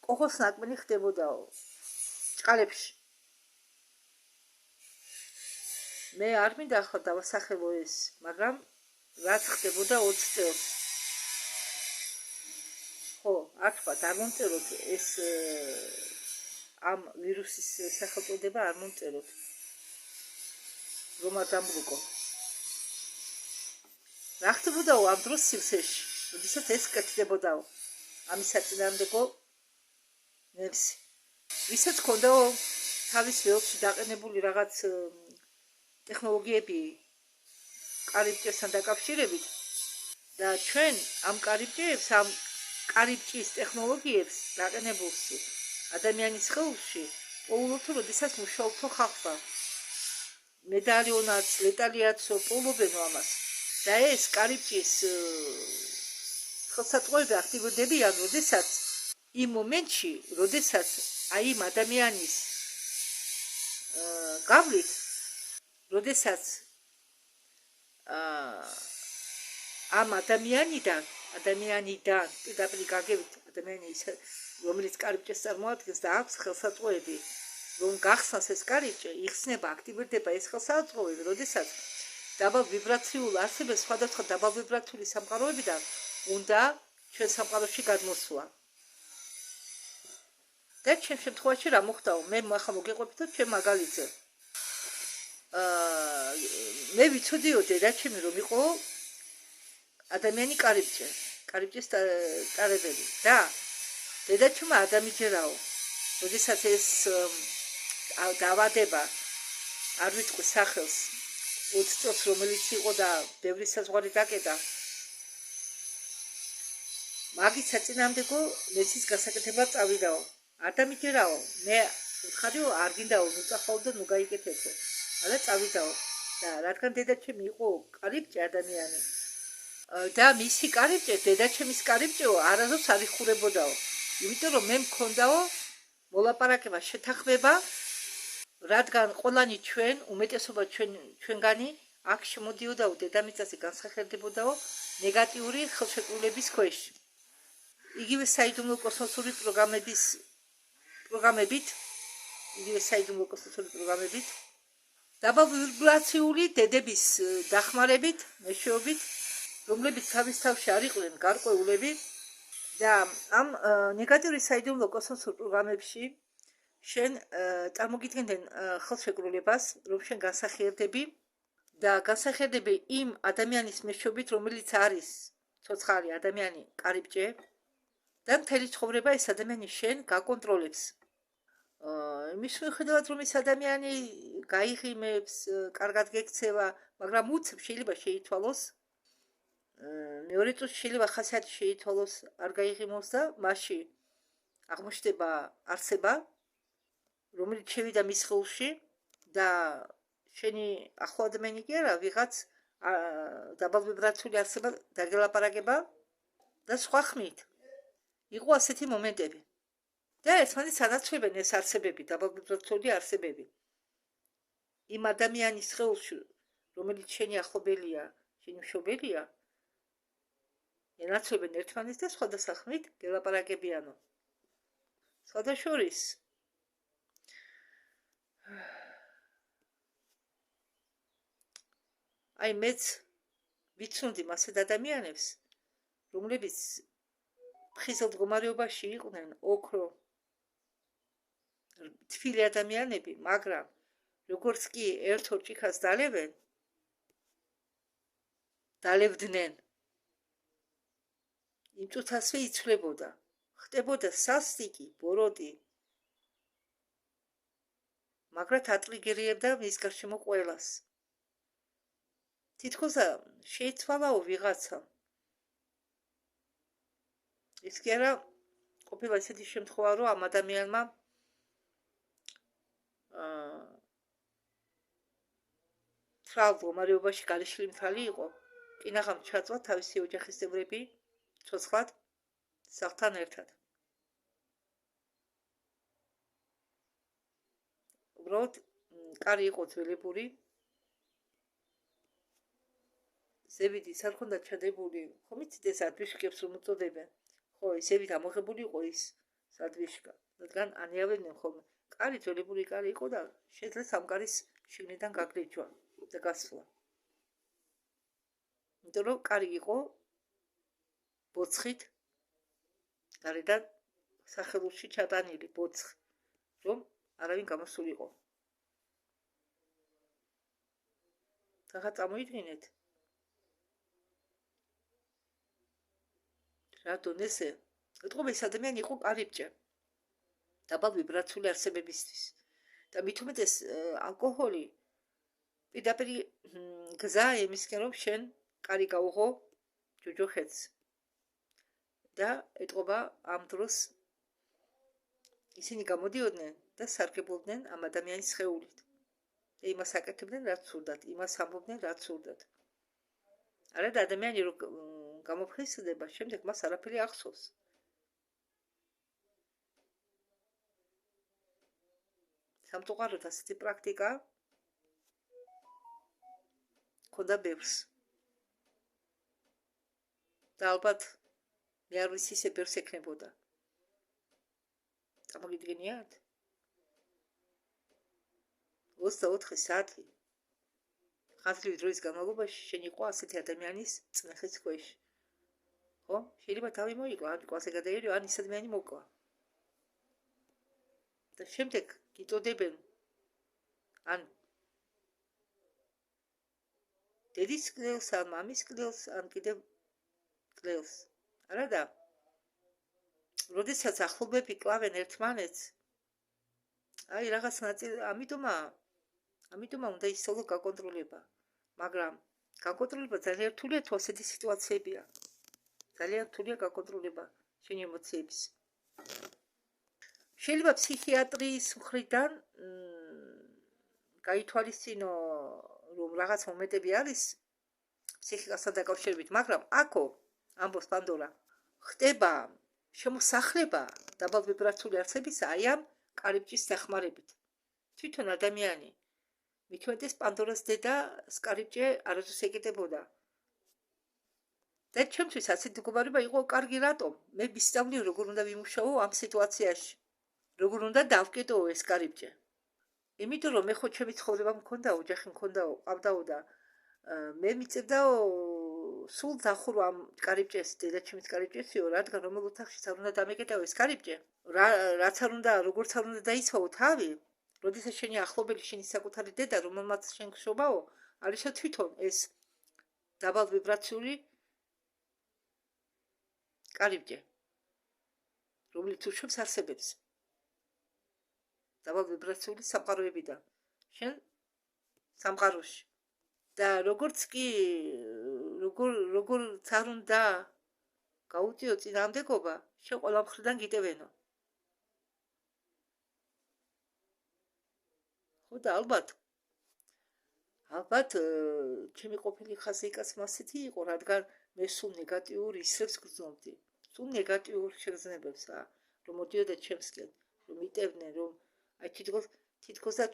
კოხოს ნაკმენი ხდებოდაო ჭყალებში. მე არ მინდა ახლა დავასახელო ეს, მაგრამ რაც ხდებოდა 20 წელს. ხო, არ თქვა, არ მომწეროთ ეს ამ ვირუსის სახელწოდება არ მომწეროთ. რომ არ დამბრუკო. რა ხდებოდაო ამ დროს სივრცეში, როდესაც ეს კეთდებოდაო. ამის საწინააღმდეგო ნებსი. ვისაც ქონდაო თავის ველში დაყენებული რაღაც ტექნოლოგიები კარიბჭესთან დაკავშირებით და ჩვენ ამ კარიბჭეებს, ამ კარიბჭის ტექნოლოგიებს დაყენებულს ადამიანის ხელში პოულობთ, როდესაც მუშაობთო ხალხთან. მედალიონაც, ლეტალიაცო პოულობენო ამას. და ეს კარიბჭის ხელსაწყოები აქტივდებიან, როდესაც იმ მომენტში, როდესაც აი იმ ადამიანის გავლით, როდესაც ამ ადამიანიდან პირდაპირ გაგებით ადამიანი ის რომელიც კარიბჭეს წარმოადგენს და აქვს ხელსაწყოები რომ გახსნას ეს კარიბჭე, იხსნება, აქტივირდება ეს ხელსაწყოები, როდესაც დაბალ ვიბრაციულ არსებებს სხვადასხვა დაბალ ვიბრაციული სამყაროებიდან უნდა ჩვენ სამყაროში გადმოსვლა. და ჩვენ შემთხვევაში რა მოხდაო? მე ახლა მოგეყვებით ჩვენ მაგალითზე. მე ვიცოდიო დედაჩემი რომ იყო ადამიანი კარიბჭის ტარებელი და დედაჩემმა არ დამიჯერაო. როდესაც ეს დავადება არ ვიტყვი სახელს 20 წელს რომელიც იყო და ბევრი საზღვარი დაკეტა. მაგის საწინააღმდეგო ლეცის გასაკეთებლად წავიდაო. არ დამიჯერაო. მე ვთხარიო არ გინდაო ნუწახაო და ნუ გაიკეთებო. არა წავიდაო. და რადგან დედაჩემი იყო კარიბჭე ადამიანი და მისი კარიბჭე დედაჩემის კარიბჭეო არასდროს არ იხურებოდაო. იმიტომ რომ მე მქონდაო მოლაპარაკება, შეთანხმება, რადგან ყველანი ჩვენ, უმეტესობა ჩვენგანი აქ შემოდიოდაო დედამიწაზე განსახერდებოდაო ნეგატიური ხელშეკრულების ქვეშ. იგივე საიდუმლო კოსმოსური პროგრამებით, დაბალ ვიბრაციული დედების დახმარებით, მეშვეობით, რომლებიც თავის თავში არ იყვნენ გარკვეულები და ამ ნეგატიური საიდუმლო კოსმოსურ პროგრამებში შენ წარმოგიდგენდნენ ხელშეკრულებას, რომ შენ განსახიერდები და განსახიერდები იმ ადამიანის მეშვეობით, რომელიც არის ცოცხალი ადამიანი კარიბჭე და მთელი ცხოვრება ეს ადამიანი შენ გაკონტროლებს. იმის მიუხედავად რომ ეს ადამიანი გაიღიმებს, კარგად გექცევა, მაგრამ უცებ შეიძლება შეითვალოს, მეორე წუთში შეიძლება ხასიათი შეითვალოს, არ გაიღიმოს და მასში აღმოჩნდება არსება, რომელიც შევიდა მის ხელში და შენი ახლო ადამიანი კი არა, ვიღაც დაბალ ვიბრაციული არსება დაგელაპარაკება და სხვა ხმით. იყო ასეთი მომენტები. და ერთმანეთს ანაცვლებენ ეს არსებები, დაბალ ვიბრაციული არსებები. იმ ადამიანის სხეულში, რომელიც შენი ახლობელია, შენი მშობელია, ენაცვლებენ ერთმანეთს და სხვადასხვა ხმით გელაპარაკებიანო. სხვადასხვის აი მეც ვიცნობდი მასეთ ადამიანებს, რომლებიც ფხიზელ მდგომარეობაში იყვნენ, ოქრო, თბილი ადამიანები, მაგრამ როგორც კი ერთ-ორ ჭიქას დალებდნენ, იმ წუთასვე იცვლებოდა, ხდებოდა სასტიკი, ბოროტი, მაგრად ატრიგერიებდა მის გარშემო ყველას. თითქოს შეიცვალაო ვიღაცა. ის კი არა ყოფილა ისეთი შემთხვევა, რომ ამ ადამიანმა თვალ მდგომარეობაში გარეშლი მთალი იყო, კინაღამ ჩაწვა თავისი ოჯახის წევრები ცოცხლად სახლთან ერთად. უბრალოდ კარი იყო ძველებური, ზევიდი ის არ ჰქონდა ჩადებული, ხომ იცით ეს ადვიშკებს რომ უწოდებენ, ხო ისევით ამოღებული იყო ის სადვიშკა, რადგან ანიავებდნენ ხოლმე. კარი ძველებური კარი იყო და შეძლეს ამ კარის შიგნიდან გაგრიჯვა და გასვლა. იმიტომ რომ კარი იყო ბოცხით, გარედან სახელოში ჩატანილი ბოცხი, რომ არავინ გამოსულიყო. ახლა წამოიდგინეთ, რა დონეზე ეტყობა ეს ადამიანი იყო კარიბჭე, დაბალ ვიბრაციული არსებებისთვის და მით უმეტეს ალკოჰოლი პირდაპირ გზა იმისკენ, რომ შენ კარი გაუღო ჯოჯოხეთს და ეტყობა ამ დროს ისინი გამოდიოდნენ და სარგებლობდნენ ამ ადამიანის სხეულით და იმას აკეთებდნენ, რაც სურდათ, იმას ამბობდნენ, რაც სურდათ. არა და ადამიანი რომ გამოფხიზდება, შემდეგ მას არაფერი ახსოვს. სამწუხაროდ ასეთი პრაქტიკა ქონდა ბევრს. და ალბათ მე არ ვიცი ისე ბევრს ექნებოდა. წარმოგიდგენიათ? 24 საათი ხაზლივი დროის განმავლობაში შენ იყო ასეთი ადამიანის წნეხის ქვეშ. ხო? შეიძლება თავი მოიკლა, ან კვალზე გადაერო, ან ის ადამიანი მოკლა. და შემდეგ გიწოდებენ ან დედის კლევს, ან მამის კლევს, ან კიდევ კლევს. არა და როდესაც ახლობლები კლავენ ერთმანეთს, აი რაღაც ნაწილი, ამიტომ უნდა ისწავლო გაკონტროლება. მაგრამ გაკონტროლება ძალიან რთულია თუ ასეთი სიტუაციებია. ძალიან რთულია გაკონტროლება შენი ემოციების. შეიძლება ფსიქიატრის მხრიდან გაითვალისწინო, რომ რაღაც მომენტები არის ფსიქიკასთან დაკავშირებით, მაგრამ აქო, ამბობს პანდორა, ხდება შემოსახლება დაბალ ვიბრაციული არსებისა აი ამ კარიბჭის დახმარებით. თვითონ ადამიანი მით უმეტეს პანდორას დედა კარიბჭე არასდროს ეკეტებოდა. და ჩემთვის ასეთი მდგომარეობა იყო კარგი რატომ? მე ვისწავლი როგორ უნდა ვიმუშაო ამ სიტუაციაში. როგორ უნდა დავკეტო ეს კარიბჭე. იმიტომ რომ მე ხო ჩემი ცხოვრება მქონდა, ოჯახი მქონდა, ყავდაო და მე მიწევდაო სულ დახურო ამ კარიბჭეს, დედაჩემის კარიბჭესიო, რადგან რომელ ოთახშიც არ უნდა დამეკეტაო ეს კარიბჭე, რაც არ უნდა, როგორც არ უნდა დაიცვაო თავი, როდესაც შენი ახლობელი, შენი საკუთარი დედა, რომელმაც შენ გშობაო, არის თვითონ ეს დაბალ ვიბრაციული კარიბჭე, რომელიც უშვებს არსებებს. დაბალ ვიბრაციული სამყაროებიდან შენ სამყაროში. და როგორც კი როგორც არ უნდა გაუწიო წინააღმდეგობა, შენ ყველა მხრიდან გიტევენო. ხო და ალბათ ჩემი ყოფილი ხაზი იქაც მასეთი იყო, რადგან მე სულ ნეგატიურ ისრებს გრძნობდი. სულ ნეგატიურ შეგრძნებებს, რომ მოდიოდა ჩემსკენ, რომ იტევდნენ, რომ აი თითქოს და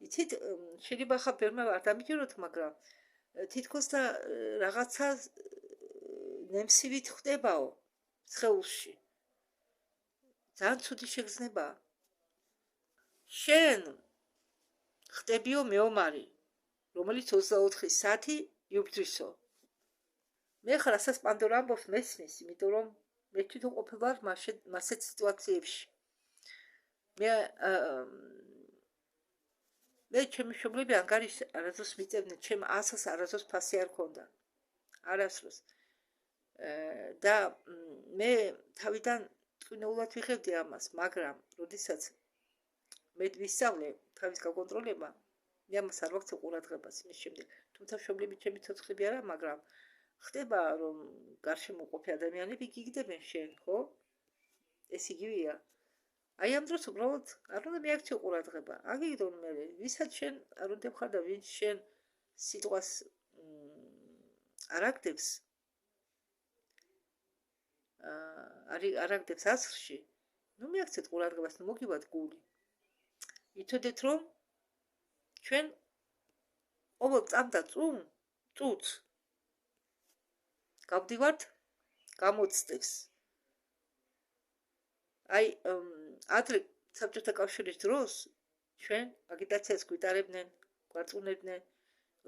იცით, შეიძლება ხა ბერმა არ დამიჯეროთ, მაგრამ თითქოს და რაღაცა ნემსივით ხდებაო სხეულში. ძალიან ცუდი შეგრძნებაა. შენ ხდებიო მეომარი, რომელიც 24 საათი იბრძვისო. მე ხარ რასაც პანდორა ამბობს მესმის, იმიტომ რომ მე თვითონ ყოფილი ვარ მასეთ სიტუაციებში. მე ჩემი მშობლები ანგარიშს არასდროს მიწევდნენ, ჩემ ასას არასდროს ფასი არ ქონდა. არასდროს. და მე თავიდან ტკბილად ვიღებდი ამას, მაგრამ როდესაც მე ვისწავლე თავის გაკონტროლება, მე ამას არ ვაქცევ ყურადღებას იმის შემდეგ. თუმცა მშობლები ჩემი ცოცხლები არა, მაგრამ ხდება რომ გარშემო მყოფი ადამიანები გიგდებენ შენ, ხო? ეს იგივეა. აი ამ დროს უბრალოდ არ უნდა მიაქციო ყურადღება. აგიგდონ მე, ვისაც შენ არ უნდა ხარ და ვინც შენ სიტყვას არ აგდებს. არ აგდებს ასრში. ნუ მიაქციეთ ყურადღებას, ნუ მოგივათ გული. იცოდეთ რომ ჩვენ ყოველ წამდა წუთს გავდივართ გამოცდებს. აი ადრე საბჭოთა კავშირის დროს ჩვენ აგიტაციას გვიტარებდნენ, გვარწმუნებდნენ,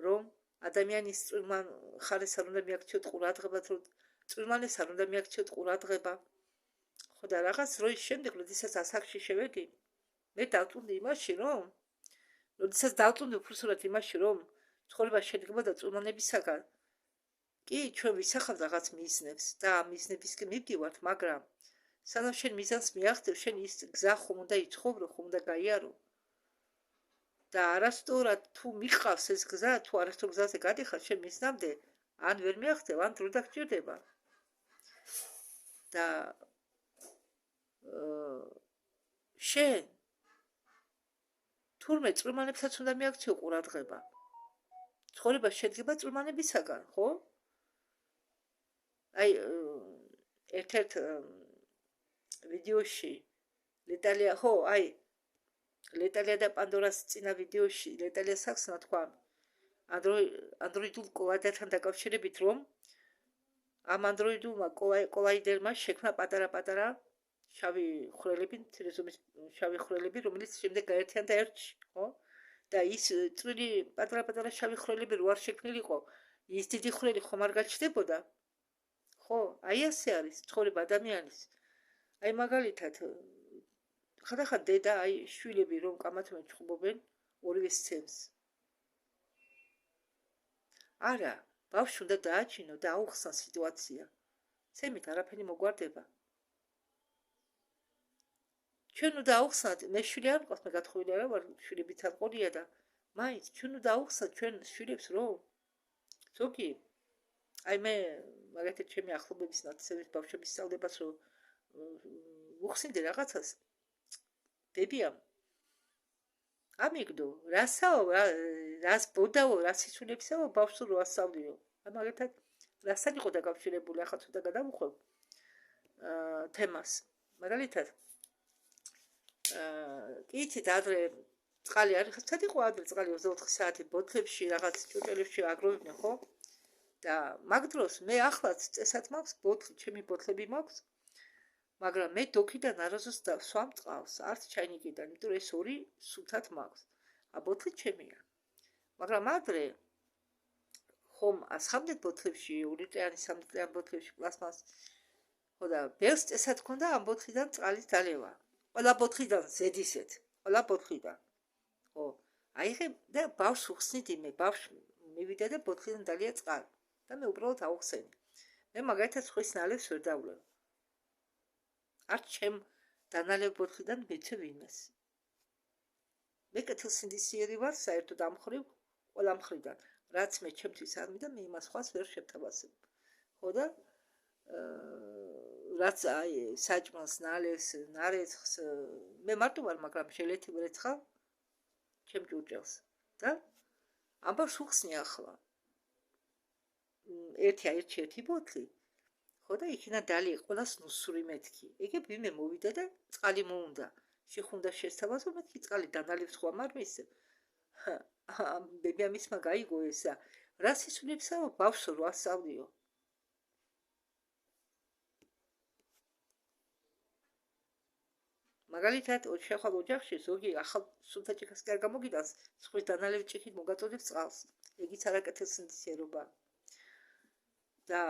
რომ ადამიანის წვირმან ხარეს არ უნდა მიაქციოთ ყურადღება, რომ წვირმანეს არ უნდა მიაქციოთ ყურადღება. ხო და რაღაც დროის შემდეგ, როდესაც ასაკში შევედი, მე დავწუნდი იმაში, რომ როდესაც დავწუნდი უფროსურად იმაში, რომ ცხოვრება შედგებოდა წვირმანებისაგან, კი, ჩვენ ვისახავთ რაღაც მიზნებს და ამ მიზნებისკენ მივდივართ, მაგრამ სანამ შენ მიზანს მიაღწევ, შენ ის გზა ხომ უნდა იცხოვრო, ხომ უნდა გაიარო. და არასწორად თუ მიყავს ეს გზა, თუ არასწორ გზაზე გადიხარ, შენ მიზნამდე ან ვერ მიაღწევ, ან დრო დაგჭირდება. და შენ თურმე წვირმანებსაც უნდა მიაქციო ყურადღება. ცხოვრება შედგება წვირმანებისაგან, ხო? აი ერთ-ერთ ვიდეოში ლეტალია, ხო, აი ლეტალია და პანდორას წინა ვიდეოში ლეტალია საქსმა თქვა ანდროიდულ კოლაიდერთან დაკავშირებით, რომ ამ ანდროიდულმა კოლაიდერმა შექმნა პატარა შავი ხვრელები, მცირე ზომის შავი ხვრელები, რომელიც შემდეგ გაერთიანდა ერთში, ხო? და ის წვრილი პატარა შავი ხვრელები რო არ შექმნილიყო, ის დიდი ხვრელი ხომ არ გაჩნდებოდა? ხო, აი ასე არის ცხოვრება ადამიანის. აი მაგალითად ხანდახან დედა აი შვილები რომ კამათმენ ჩხუბობენ ორივე სცემს. არა, ბავშვი უნდა დააჩინო და აუხსნა სიტუაცია. ცემით არაფერი მოგვარდება. ჩვენ უნდა აუხსნათ, მე შვილი არ მყავს, მე გათხოვილი არა ვარ, შვილებიც არ ყოლია და მაინც ჩვენ უნდა აუხსნათ ჩვენ შვილებს რომ ზოგი აი მე მაგათი ჩემი ახლობების ნაცნობის ბავშვების სწავლებას რომ უხსნიდე რაღაცას ბებიამ ამიგდო რასაო რას ბოდაო რას ისულებსაო ბავშვს რო ასწავლიო აი მაგათად რასთან იყო დაკავშირებული ახლა ცოტა გადავუხვევ თემას მაგალითად კი იცით ადრე წყალი არის ხეთ იყო ადრე წყალი 24 საათი ბოთლებში რაღაც ჭურჭელებში აგროვებდნენ ხო და მაგ დროს მე ახლაც წესად მაქვს ბოთლი ჩემი ბოთლები მაქვს მაგრამ მე დოქიდან არასდროს დავსვამ წყალს არც ჩაინიკიდან იმიტომ რომ ეს ორი სულთად მაქვს ა ბოთლი ჩემია მაგრამ ადრე ხომ ასხამდეთ ბოთლებში 2 ლიტრიანი 3 ლიტრიანი ბოთლებში პლასმას ხო და ბევრს წესად ქონდა ამ ბოთლიდან წყალის დალევა ყველა ბოთლიდან ზედისეთ ყველა ბოთლიდან ხო აი და ბავშვს უხსნიდი მე ბავშვი მივიდა და ბოთლიდან დალია წყალი და მე უბრალოდ აუხსენი მე მაგალითად ხვის ნალევს ვერ დავლევ არც ჩემ დანალევ ბოთლიდან მეცე ვინმეს მე კეთილსინდისიერი ვარ საერთოდ ამ მხრივ ყველა მხრიდან რაც მე ჩემთვის არ მინდა მე იმას ხვას ვერ შევთავაზებ ხო და რაც აი საჭმელს ნალევს ნარეცხს მე მარტო ვარ მაგრამ შელეთი ვრეცხა ჩემ ჭურჭელს და ამბავს უხსნი ახლა ერთი ბოთლი ხო და იქიდან დალი ყველას ნუსური მეთქი ეგე ვინმე მოვიდა და წყალი მოუნდა შეხუნდა შესთავაზო მეთქი წყალი დანალევს ხომ არ მისცემ ბებიამისმა გაიგო ესა რა სისულებსა ბავშვს რო ასწავლიო მაგალითად შეხვალ ოჯახში ზოგი ახალ სულთაჭიქას კი არ გამოგიტანს სხვის დანალევი ჭიქით მოგაწოდებს წყალს ეგიც არაკეთილ სინდისიერობა და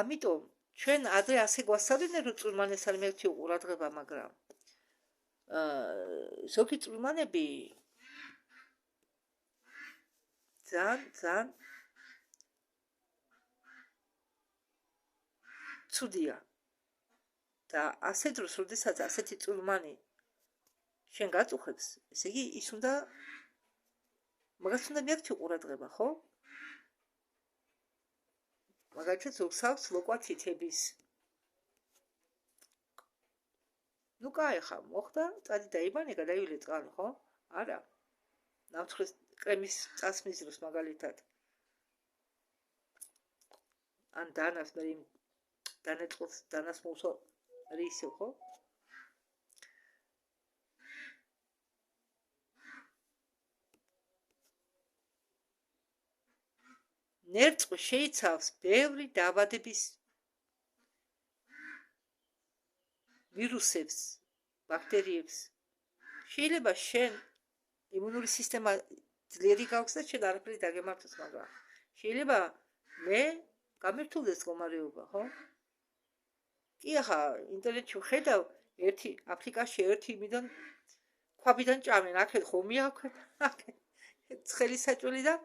ამიტომ ჩვენ ადრე ასე გვასწავლდნენ რომ წურმანეს არ მერჩი ყურადღება მაგრამ ზოგი წურმანები ძალიან ცუდია და ასე დროს როდესაც ასეთი წურმანი შენ გაწუხებს ესე იგი ის უნდა მაგას უნდა მერჩი ყურადღება ხო მაგალითად ზოგსავს ლოკვა თითების ნუ კაი ხა მოხდა წადი დაიბანე გადაივლე წყალი ხო არა ნავთხრეს კრემის წასმის მაგალითად ან დანას მე დანეწყოს დანას მოუსვა რისო ხო ნერწყვი შეიცავს ბევრი დაბადების ვირუსებს ბაქტერიებს შეიძლება შენ იმუნური სისტემა ძლიერი გაქვს და შენ არაფერი დაგემართოს მაგრამ შეიძლება მე გამირთულდეს მდგომარეობა ხო კი ახლა ინტერნეტში ვხედავ ერთი აფრიკაში ერთი იმიდან ქვაბიდან ჭამენ აქეთ ხომია აქეთ ცხელი საჭველი და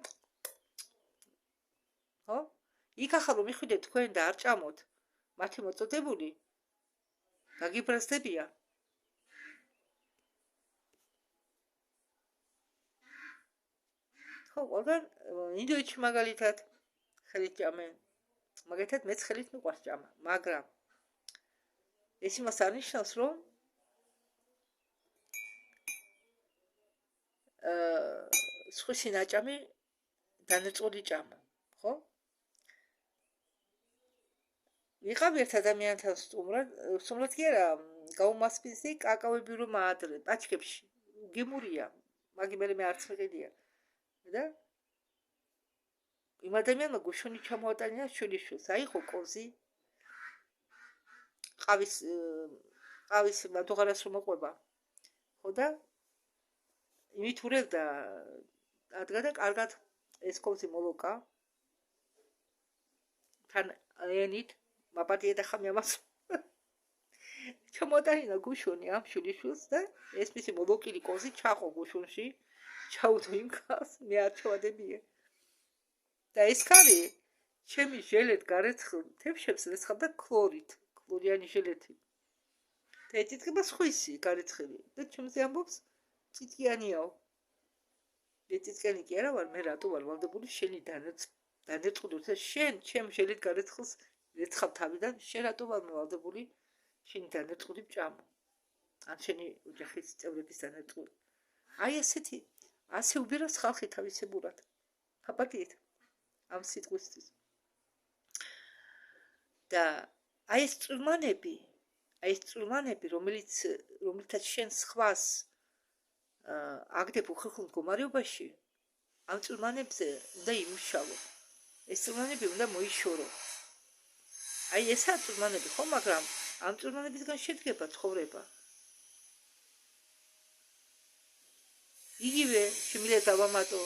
ხო იქ ახლა რომ მიხვიდეთ თქვენ და არ ჭამოთ მათი მოწოდებული გაგიბრაზდებია ხო ყველგან ინდოეთში მაგალითად ხელით ჭამენ მაგალითად მეც ხელით მიყვარს ჭამა მაგრამ ეს იმას არ ნიშნავს რომ სხვისი ნაჭამი დანეწყული ჭამა ხო ვიყავ ერთ ადამიანთან სტუმრად კი არა გაუმასპინძი კაკაოები რომ აადრე პაჩკებში გემურია მაგიმერე მე არც მიყიდია და იმ ადამიანმა გუშონი ჩამოატანა შვილიშვილს აიხო კოზი ყავის მადუღარას რომ მოყვება ხო და იმით ურევდა ადგა და კარგად ეს კოზი მოლოკა თან ენით მაპატია და ხამი ამას ჩამოატანა გუშონი ამ შვილიშვილს და ეს მისი მოლოკილი კოზი ჩახო გუშონში ჩაუდო იმ ხალს მე არ ჩავადებია და ეს ხარი ჩემი ჟელეთ გარეცხილ თევშებს ეცხავდა ქლორიანი ჟელეთი და ეთიკება სხვისი გარეცხილი და ჩემზე ამბობს წიწკიანიაო წიწკიანი კი არა ვარ მე რატო ვარ ვალდებული შენი დანერწყული და შენ ჩემ ჟელეთ გარეცხილს ეცხავ თავიდან შენ რატო ვარ ვალდებული შენი დანერწყული ჭამო ან შენი ოჯახის წევრების დანერწყული აი ასეთი ასე უბირავს ხალხი თავისებურად აპატიეთ ამ სიტყვისთვის და აი ეს წვრილმანები რომელთაც შენ სხვას აგდებ უხერხულ მდგომარეობაში ამ წვრილმანებზე უნდა იმუშავო ეს წვრილმანები უნდა მოიშორო აი ესაა წვრილმანები ხო მაგრამ ამ წვრილმანებისგან შედგება ცხოვრება იგივე შემიძლია დავამატო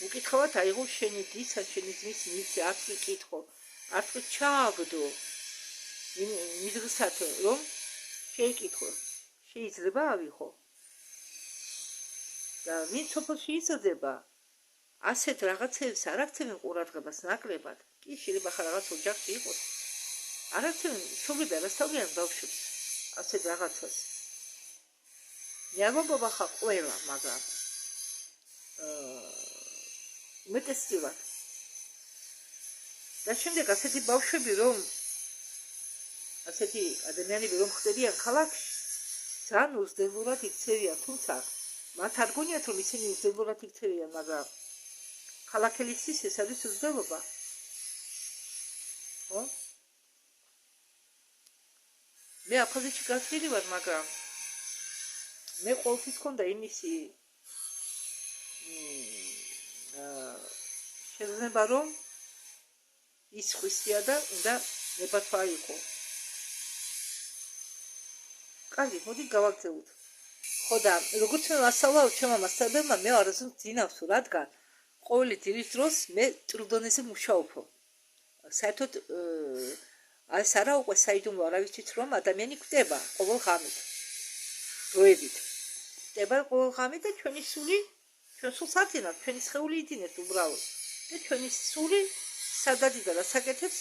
უკითხავად აიღო შენი დის ან შენი ძმის მიცე არც ვიკითხო არც ჩააგდო მიდღისათ რომ შეიკითხო შეიძლება ავიღო და მით სოფელში იზრდება ასეთ რაღაცებს არ აქცევენ ყურადღებას ნაკლებად კი შეიძლება ხარ რაღაც ოჯახში იყოს არ აქცევენ შობები არასწავლიან ბავშვებს ასეთ რაღაცას ნიავობა ხა ყველა მაგრამ მეტესწილად და შემდეგ ასეთი ბავშვები რომ ასეთი ადამიანები რომ ხდებიან ქალაქში ძალიან უზრდელურად იქცევიან თუმცა მათ არ გონიათ რომ ისინი უზრდელურად იქცევიან მაგრამ ქალაქელისთვის ეს არის უზრდელობა ხო მე აფხაზეთში გასვლილი ვარ მაგრამ მე ყოველთვის მქონდა იმისი შეგვენება რომ ის ხვისია და უნდა ნებართვა იყო. კარგი, მოდი გავაგზავნოთ. ხო და როგორც მე ვასწავლავ ჩემმა მასწავლებელმა, მე არასდროს ძინავს, რადგან ყოველი დილის დროს მე ტრუდონეზე მუშაობ. საერთოდ ეს არა უკვე საიდუმლო არავისთვის რომ ადამიანი კვდება ყოველ ღამით. დროებით. კვდება ყოველ ღამით და ჩვენი სული, ჩვენ სულს აწინავთ, ჩვენი სხეული იძინებს უბრალოდ. და ჩვენი სული სადადიდა რა საკეთებს,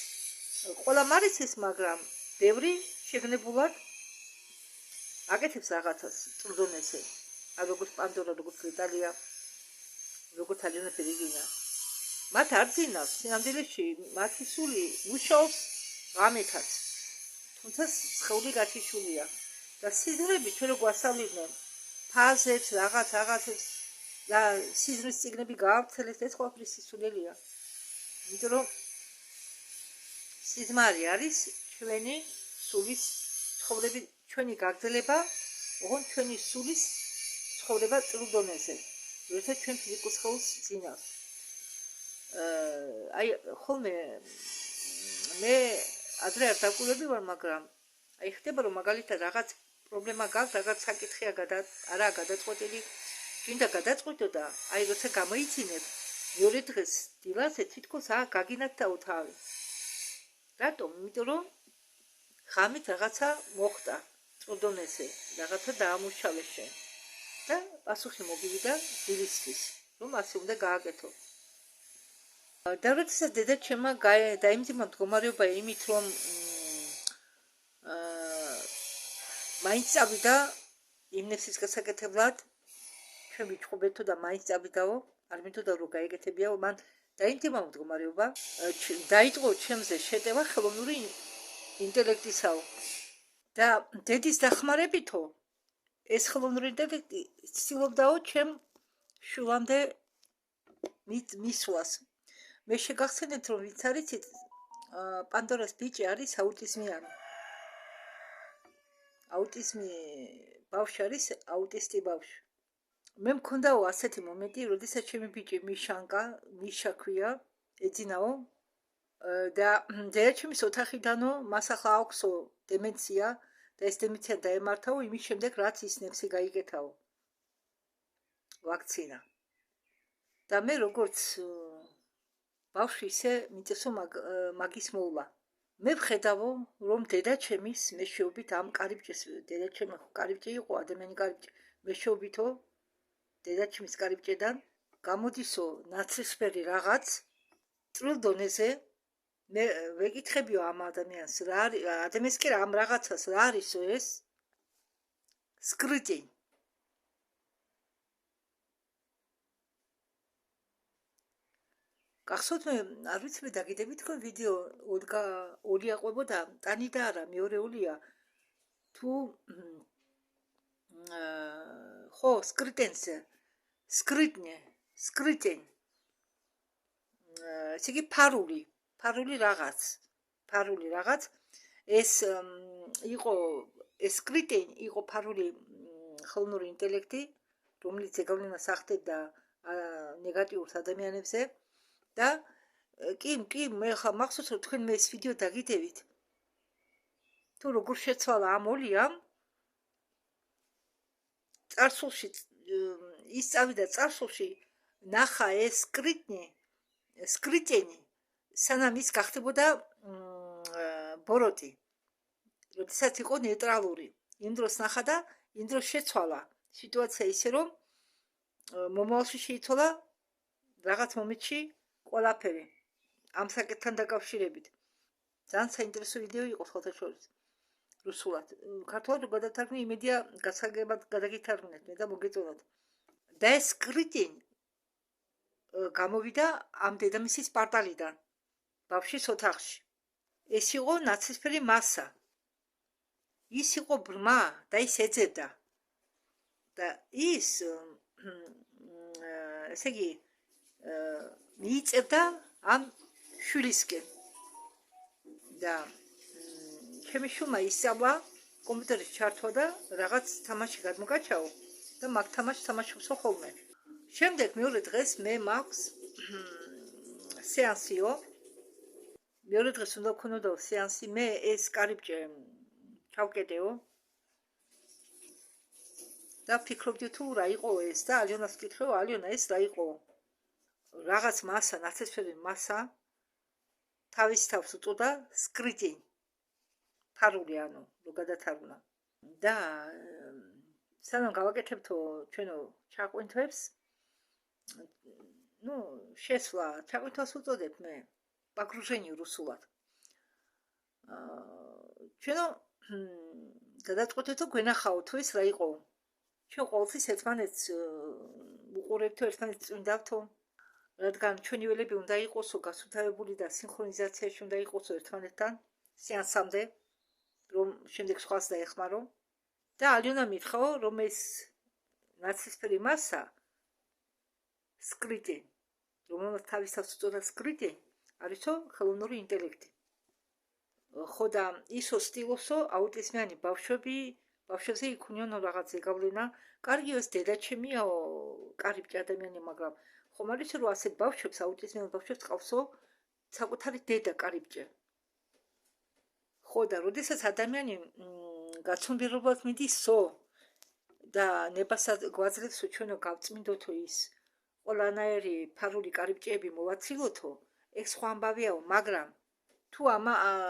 ყველა მარიცის, მაგრამ ბევრი შეგნებულად აკეთებს რაღაცას ტრუდონეზე. როგორც პანდორა, როგორც იტალია, როგორც ალინა ფერიგინა. მათ არ ძინავს, სინამდვილეში მათი სული მუშაობს ღამითაც. თუმცა სხეული გათიშულია და სიზმრები ჩვენ რო გვასწავლიდნენ ფაზებს, რაღაცებს და სიზმრის წიგნები გაავრცელეთ, ეს ყველაფერი სისულელია. იმიტომ რომ სიზმარი არის ჩვენი სულის ცხოვრების ჩვენი გაგრძელება, ოღონდ ჩვენი სულის ცხოვრება ტრუდონეზე. როცა ჩვენ ფიზიკურ სხეულს ძინავს. აი ხოლმე მე ადრე არ დაკვირვები ვარ, მაგრამ აი ხდება რომ მაგალითად რაღაც პრობლემა გაქვს, რაღაც საკითხია არაა გადაწყვეტილი, გინდა გადაწყვეტო და აი როცა გამოიცინებ მეორე დღეს დილაზე თითქოს გაგინათდაო თავი. რატომ? იმიტომ რომ ღამით რაღაცა მოხდა ტრუდონეზე, რაღაცა დაამუშავე შენ და პასუხი მოგივიდა დილისთვის, რომ ასე უნდა გააკეთო. და როდესაც დედაჩემმა დაიმძიმა მდგომარეობა იმით, რომ მაინც წავიდა იმნესის გასაკეთებლად, ჩვენ ვიჩხუბეთო და მაინც წავიდაო, არ მინდოდა რომ გაიგეთებიაო, მან დაიმძიმა მდგომარეობა, დაიწყო ჩემზე შეტევა ხელოვნური ინტელექტისაო. და დედის დახმარებითო ეს ხელოვნური ინტელექტი ცდილობდაო ჩემ შულამდე მისვლას. მე შეგახსენეთ რომ ვინც არიცით, პანდორას ბიჭი არის აუტიზმიანი. აუტიზმი ბავშვი არის, აუტისტი ბავშვი. მე მქონდაო ასეთი მომენტი, როდესაც ჩემი ბიჭი მიშა ქვია, ეძინაო და დედაჩემის ოთახიდანო მას ახლა აქვსო დემენცია და ეს დემენცია დაემართაო იმის შემდეგ, რაც ის ნეფსი გაიგეთაო. ვაქცინა. და მე როგორც ბავშვი ისე მიწესო მაგის მოვლა. მე ვხედავო, რომ დედაჩემის მეშვეობით ამ კარიბჭეს, დედაჩემი კარიბჭე იყო, ადამიანი კარიბჭე, მეშვეობითო დედაჩემის კარიბჭედან გამოდისო ნაცრისფერი რაღაც ტრუდონეზე. მე ვეკითხებიო ამ ადამიანს, რა არის, ადამიანს კი ამ რაღაცას რა არისო ეს? სკრიტინი. გახსოვთ მე არ ვიცი მე დაგიდები თქვენ ვიდეო ორი აყვებოდა, ტანი და არა, მეორე ოლია თუ ხო სკრიტენზე, სკრიტნე, ესე იგი ფარული რაღაც, ეს იყო ეს სკრიტენი იყო ფარული ხელოვნური ინტელექტი, რომელიც ზეგავლენას ახდენდა ნეგატიურს ადამიანებზე. და კი მე ხა მახსოვს რომ თქვენ მე ეს ვიდეო დაგიდევით თუ როგორ შეცვალა ამ ოლიამ წარსულში ის წავიდა წარსულში ნახა ეს სკრიტენი სანამ ის გახდებოდა ბოროტი როდესაც იყო ნეიტრალური იმ დროს ნახა და იმ დროს შეცვალა სიტუაცია ისე რომ მომავალში შეიცვალა რაღაც მომენტში ყველაფერი ამ საკითხთან დაკავშირებით. ძალიან საინტერესო ვიდეო იყო სხვათა შორის. რუსულად. ქართულად გადათარგმნი იმედია გასაგებად გადაგითარგმნეთ მე და მოგეწონათ. და ეს სკრიტინი გამოვიდა ამ დედამისის პარტალიდან. ბავშვის ოთახში. ეს იყო ნაცრისფერი მასა. ის იყო ბრმა და ის ეძებდა. და ის ესე იგი მიიწევდა ამ შვილისკენ. და ჩემი შვილმა ისწავლა კომპიუტერის ჩართვა და რაღაც თამაში გადმოგაჩაო და მაგ თამაშს თამაშობსო ხოლმე. შემდეგ მეორე დღეს მე მაქვს სეანსიო. მეორე დღეს უნდა ვქონოდაო სეანსი, მე ეს კარიბჭე ჩავკეტეო. და ფიქრობდი თუ რა იყო ეს და ალიონას ვკითხეო, ალიონა ეს რა იყო? რაღაც მასა, ნაცრისფერი მასა თავის თავს უწოდა სკრიტი. ფარული ანუ, რო გადათარგმნა. და სანამ გავაკეთებთო ჩვენო ჩაყვინთებს, შესვლა, ჩაყვინთვას უწოდებ მე, პაგრუჟენი რუსულად. ჩვენო გადაწყვეტეთო გვენახაო თუ ეს რა იყო. ჩვენ ყოველთვის ერთმანეთს უყურებთო, ერთმანეთს წვინდავთო, რადგან ჩვენი ველები უნდა იყოსო გასუფთავებული და სინქრონიზაციაში უნდა იყოსო ერთმანეთთან სეანსამდე, რომ შემდეგ სხვას დაეხმარო. და ალიონა მითხრაო, რომ ეს ნაცრისფერი მასა სკრიტი, რომელსაც თავის თავს უწოდა სკრიტი, არისო ხელოვნური ინტელექტი. ხო და ისო სტილოსო აუტიზმიანი ბავშვებზე იქონიო რაღაც ზეგავლენა. კარგიო ეს დედაჩემიაო, კარიბჭე ადამიანი, მაგრამ ხომ არის რომ ასეთ ბავშვებს, აუტიზმიან ბავშვებს ყავსო საკუთარი დედა კარიბჭე. ხო და როდესაც ადამიანი გაცნობიერებას მიდისო და ნებას გვაძლევსო ჩვენო გავწმინდოთო ის ყველანაირი ფარული კარიბჭეები მოვაცილოთო, ეგ სხვა ამბავიაო, მაგრამ თუ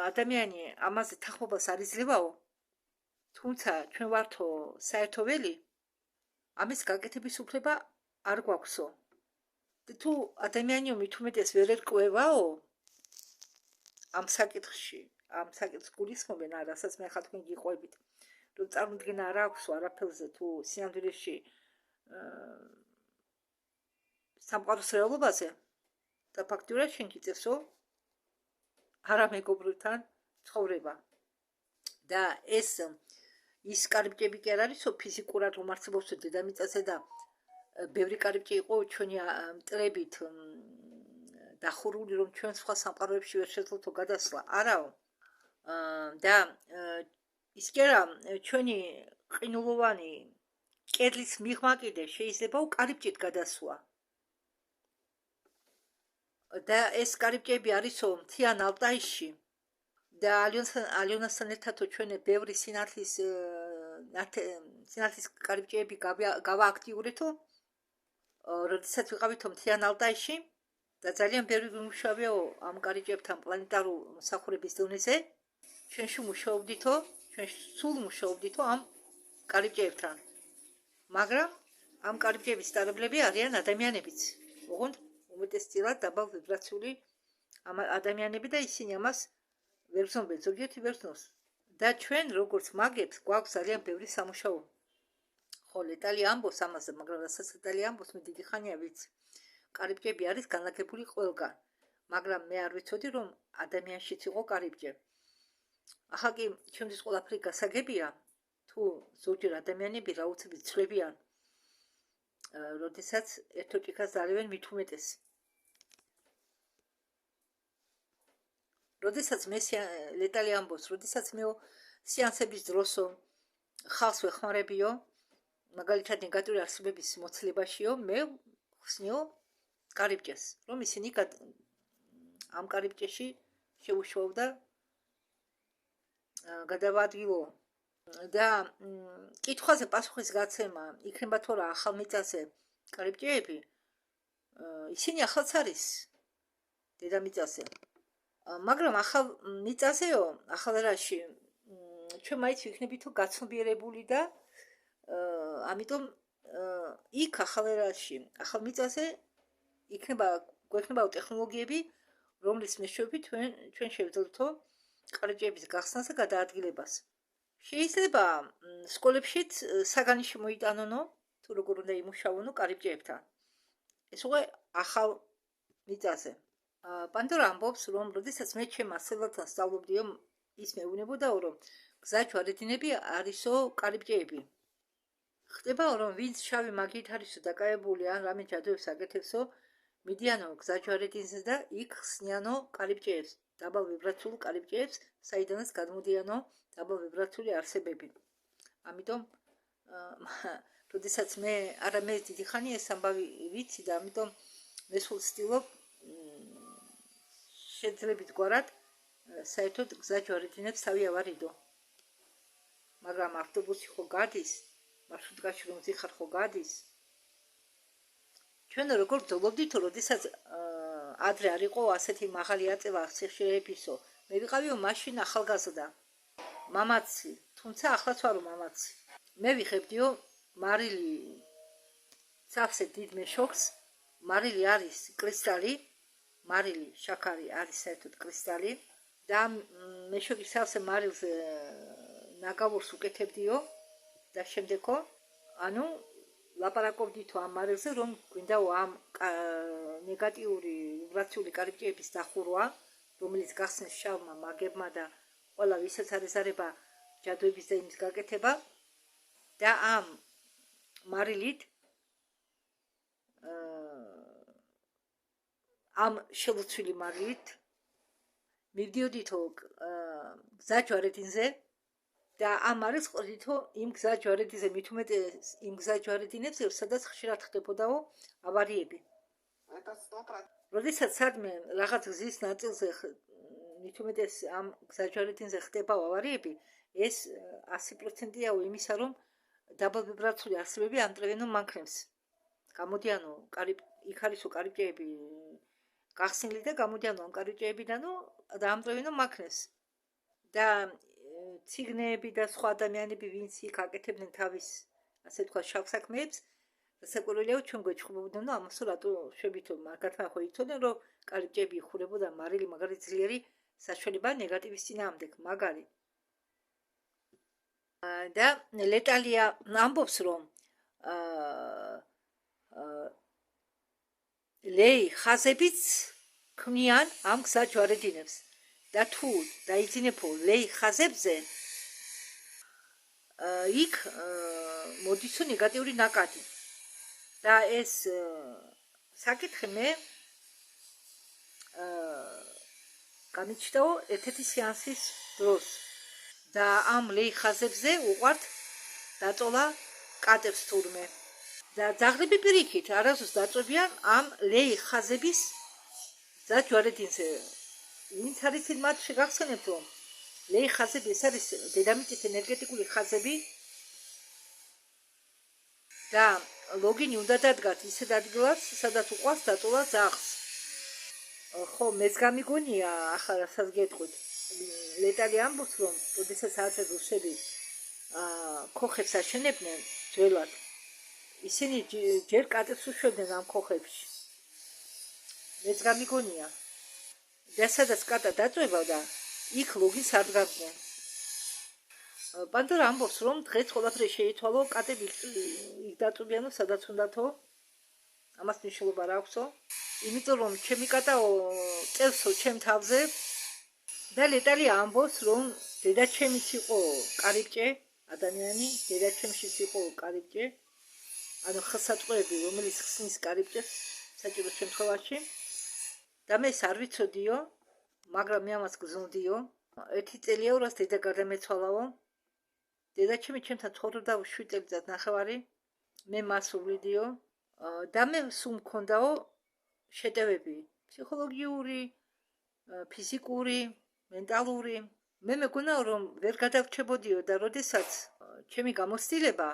ადამიანი ამაზე თანხმობას არ იძლევაო, თუმცა ჩვენ ვართო საერთო ველი, ამის გაკეთების უფლება არ გვაქვსო. და თუ ადამიანიო მით უმეტეს ვერ ერკვევაო ამ საკითხში, ამ საკითხს გულისხმობენ, რასაც მე ხა თქვენ გიყვებით, რომ წარმოდგენა არ აქვსო არაფერზე თუ სინამდვილეში სამყაროს რეალობაზე და ფაქტურად შენ გიწევსო არამეგობრებთან ცხოვრება. და ეს ის კარიბჭეები კი არ არისო ფიზიკურად რომ არსებობსო დედამიწაზე და ბევრი კარიბჭე იყო ჩვენი მტრებით დახურული, რომ ჩვენ სხვა სამყაროებში ვერ შეძლოთო გადასვლა. არაო. და ის კი არა, ჩვენი ყინულოვანი კედლის მიღმა კიდე შეიძლება კარიბჭით გადასვლა. და ეს კარიბჭეები არისო მთიან ალტაიში და ალიონასთან ერთადო ჩვენ ბევრი სინათლის კარიბჭეები გავააქტიურეთო, როდესაც ვიყავითო მთიან ალტაიში და ძალიან ბევრი ვიმუშავეო ამ კარიბჭეებთან პლანეტარულ მსახურების დონეზე. ჩვენში მუშაობდითო, ჩვენ სულ მუშაობდითო ამ კარიბჭეებთან. მაგრამ ამ კარიბჭეების სტარებლები არიან ადამიანებიც. ოღონდ უმეტესწილად დაბალ ვიბრაციული ადამიანები და ისინი ამას ვერ გრძნობენ, ზოგიერთი ვერ გრძნობს. და ჩვენ როგორც მაგებს გვაქვს ძალიან ბევრი სამუშაო. ხო, ლეტალი ამბობს ამაზე, მაგრამ რასაც ლეტალი ამბობს, მე დიდი ხანია ვიცი. კარიბჭეები არის განლაგებული ყველგან, მაგრამ მე არ ვიცოდი, რომ ადამიანშიც იყო კარიბჭე. ახლა კი ჩვენთვის ყველაფერი გასაგებია, თუ ზოგჯერ ადამიანები რაუცებით ცვლებიან, როდესაც ერთ ოჭიქას დალევენ მით უმეტეს. როდესაც მე ლეტალი ამბობს, როდესაც მე სეანსების დროსო ხალხს ვეხმარებიო, მაგალითად ნეგატიური არსებების მოცლებაშიო, მე ხსნიო კარიბჭეს, რომ ისინი ამ კარიბჭეში შეუშვაო და გადავადგილო. და კითხვაზე პასუხის გაცემა იქნება თუ რა ახალ მიწაზე კარიბჭეები, ისინი ახალც არის დედამიწაზე. მაგრამ ახალ მიწაზეო, ახალ ერაში ჩვენ მაინც ვიქნებითო გაცნობიერებული და ამიტომ იქ ახალ ერაში, ახალ მიწაზე გვექნება ტექნოლოგიები, რომლის მეშვეობით ჩვენ შევძლოთ კარიბჭეების გახსნას და გადაადგილებას. შეიძლება სკოლებშიც საგანიში მოიტანონო, თუ როგორ უნდა იმუშავონო კარიბჭეებთან. ეს უკვე ახალ მიწაზე. პანდორა ამბობს, რომ როდესაც მე ჩემ მასწავლებლთან სწავლობდიო, ის მეუბნებოდაო, რომ გზაჯვარედინები არისო კარიბჭეები. ხდებაო, რომ ვინც შავი მაგით არისო დაკავებული ან რამე ჯადოებს აკეთებსო, მიდიანო გზაჯვარედინზე და იქ ხსნიანო კარიბჭეებს, დაბალ ვიბრაციულ კარიბჭეებს, საიდანაც გადმოდიანო დაბალ ვიბრაციული არსებები. ამიტომ როდესაც მე დიდი ხანი ეს ამბავი ვიცი და ამიტომ მე სულ ვცდილობ შეძლებით გვარად საერთოდ გზა ჯვარედინებს თავი ავარიდო. მაგრამ ავტობუსი ხო გადის, მარშრუტკაში რომ ვიხარ ხო გადის. ჩვენ როგორ ვძობდით, როდესაც ადრე არ იყო ასეთი მაღალი აწევა სიხშირეებისო. მე ვიყავიო მაშინ ახალგაზრდა. მამაცი, თუმცა ახლაც ვარო მამაცი. მე ვიხებდიო მარილი სავსე დიდ მეშოქს, მარილი არის კრისტალი, მარილი შაქარი არის საერთოდ კრისტალი და მეშოქის სავსე მარილზე ნაგავურს უკეთებდიო და შემდეგო, ანუ ლაპარაკობდითო ამ მარილზე, რომ გვინდაო ამ ნეგატიური ვიბრაციული კარიბჭეების დახურვა, რომელიც გახსნეს შავმა მაგებმა და ყველა ვისაც არ ეზარება ჯადოების და იმის გაკეთება და ამ მარილით ამ შელუცვილი მარილით მივდიოდითო გზა ჯვარედინზე და ამ მარილს ყოდითო იმ გზა ჯვარედინზე, მით უმეტეს იმ გზა ჯვარედინებზე, სადაც ხშირად ხდებოდაო ავარიები. როდესაც სადმე რაღაც გზის ნაწილზე მით უმეტეს ამ გზა ჯვარედინზე ხდებაო ავარიები, ეს 100%-ია იმისა, რომ დაბალვიბრაციული არსებები ამტრევენო მანქნებს. გამოდიანო, იქ არისო კარიბჭეები გახსნილი და გამოდიანო ამ კარიბჭეებიდანო და ამტრევენო მანქნებს. და ციგნეები და სხვა ადამიანები, ვინც იქ აკეთებდნენ თავის, ასე თქვა, შავ საქმეებს, საკურველიაო ჩვენ გვეჩხუბობდნენ, რომ ამასო რატო შვებითო მაგათმა ხო იცოდნენ, რომ კარიბჭეები იხურებოდა მარილი მაგარი ძლიერი საშუალება ნეგატივის წინააღმდეგ, მაგარი. და ლეტალია ამბობს, რომ ლეი ხაზებიც ქმნიან ამ გზა ჯვარედინებს და თუ დაიძინებო ლეი ხაზებზე, იქ მოდიცო ნეგატიური ნაკადი. და ეს საკითხი მე გამიჩნდაო ერთ-ერთი სეანსის დროს და ამ ლეი ხაზებზე უყვართ დაწოლა კატებს თურმე. და ძაღლები პირიქით არასდროს დაწვებიან ამ ლეი ხაზების გზა ჯვარედინზე. ვინც არიცით მათ შეგახსენებთ, რომ ლეი ხაზები ეს არის დედამიწის ენერგეტიკული ხაზები და ლოგინი უნდა დადგათ ისეთ ადგილას, სადაც უყვარს დაწოლა ძაღლს. ხო, მეც გამიგონია, ახლა რასაც გეტყვით. ლეტალი ამბობს, რომ როდესაც ასე რუსები ქოხებს აშენებდნენ ძველად, ისინი ჯერ კატებს უშვებდნენ ამ ქოხებში. მეც გამიგონია. და სადაც კატა დაწვებოდა, იქ ლოგინს არ დგამდნენ. პანდორა ამბობს, რომ დღეს ყველაფერი შეითვალო, კატები იქ დაწვებიანო, სადაც უნდათო. ამას მნიშვნელობა არ აქვსო. იმიტომ რომ ჩემი კატაო წევსო ჩემ თავზე და ლეტალი ამბობს, რომ დედაჩემიც იყო კარიბჭე, ადამიანი, დედაჩემშიც იყო კარიბჭე, ანუ ხელსაწყოები, რომელიც ხსნის კარიბჭეს საჭირო შემთხვევაში. და მე არ ვიცოდიო, მაგრამ მე ამას გზნობდიო. ერთი წელია რას დედა გადამეცვალაო. დედაჩემი ჩემთან ცხოვრობდა 7 წელიწად ნახევარი. მე მას უვლიდიო და მე სულ მქონდაო შეტევები, ფსიქოლოგიური, ფიზიკური, მენტალური. მე მეგონაო, რომ ვერ გადავრჩებოდიო და როდესაც ჩემი გამოცდილება,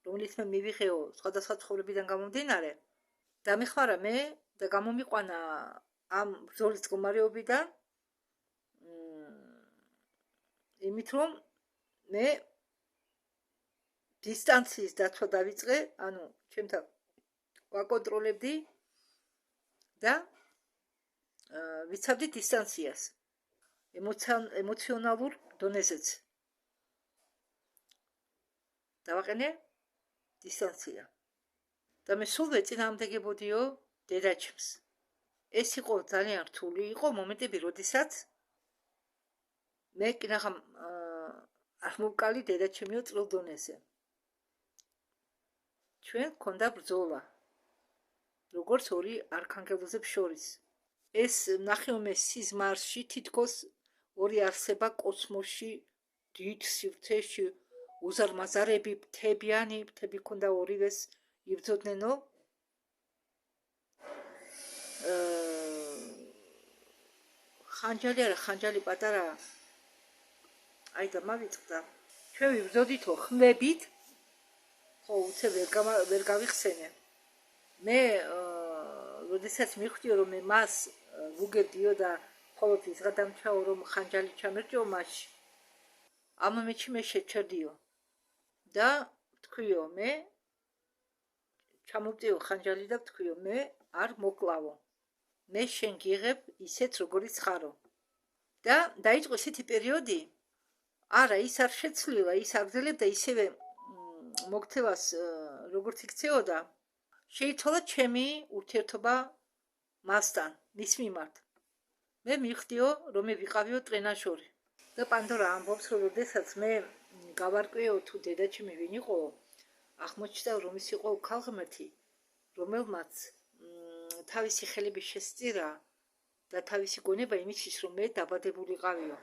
რომელიც მე მივიღეო სხვადასხვა ცხოვრებიდან გამომდინარე, დამეხმარა მე და გამომიყვანა ამ ბრძოლის მდგომარეობიდან, იმით რომ მე დისტანციის დაცვა დავიწყე, ანუ ჩემთან ვაკონტროლებდი და ვიცავდი დისტანციას ემოციონალურ დონეზეც. დავაყენე დისტანცია. და მე სულ ვეწინააღმდეგებოდიო დედაჩემს. ეს იყო ძალიან რთული, იყო მომენტები, როდესაც მე კინაღამ არ მოვკალი დედაჩემიო წვრილ დონეზე. ჩვენ გქონდა ბრძოლა, როგორც ორი არქანგელოზებს შორის. ეს ნახევმე სიზმარში თითქოს ორი არსება კოსმოსში, დიდ სივრცეში, უზარმაზარები, მთები ქონდა ორივეს იბრძოდნენ. ხანჯალი არა, ხანჯალი პატარა. აი და მავიწყდა. ჩვენ ვიბრძოდითო ხმლებით, ხო უცებ ვერ გავიხსენე. მე როდესაც მივხვდიო რომ მე მას ვუგებდიო და მხოლოდ ის გადამჩაო რომ ხანჯალი ჩამერჭო მასში. ამ მომენტში მე შეჩერდიო და ვთქვიო მე ჩამოვწიო ხანჯალი და ვთქვიო მე არ მოკლავო. მე შენ გიღებ ისეთ როგორიც ხარო. და დაიწყო ესეთი პერიოდი, არა ის არ შეცვლილა, ის აგრძელებდა ისევე მოქცევას როგორც იქცეოდა. შეიცვალა ჩემი ურთიერთობა მასთან, მის მიმართ. მე მივხვდიო რომ მე ვიყავიო ტრენაჟორი. და პანდორა ამბობს რომ როდესაც მე გავარკვიო თუ დედაჩემი ვინ იყო, აღმოჩნდა რომ ის იყო ქალღმერთი, რომელმაც თავისი ხელები შესწირა და თავისი გონება იმისთვის რომ მე დაბადებულიყავიო.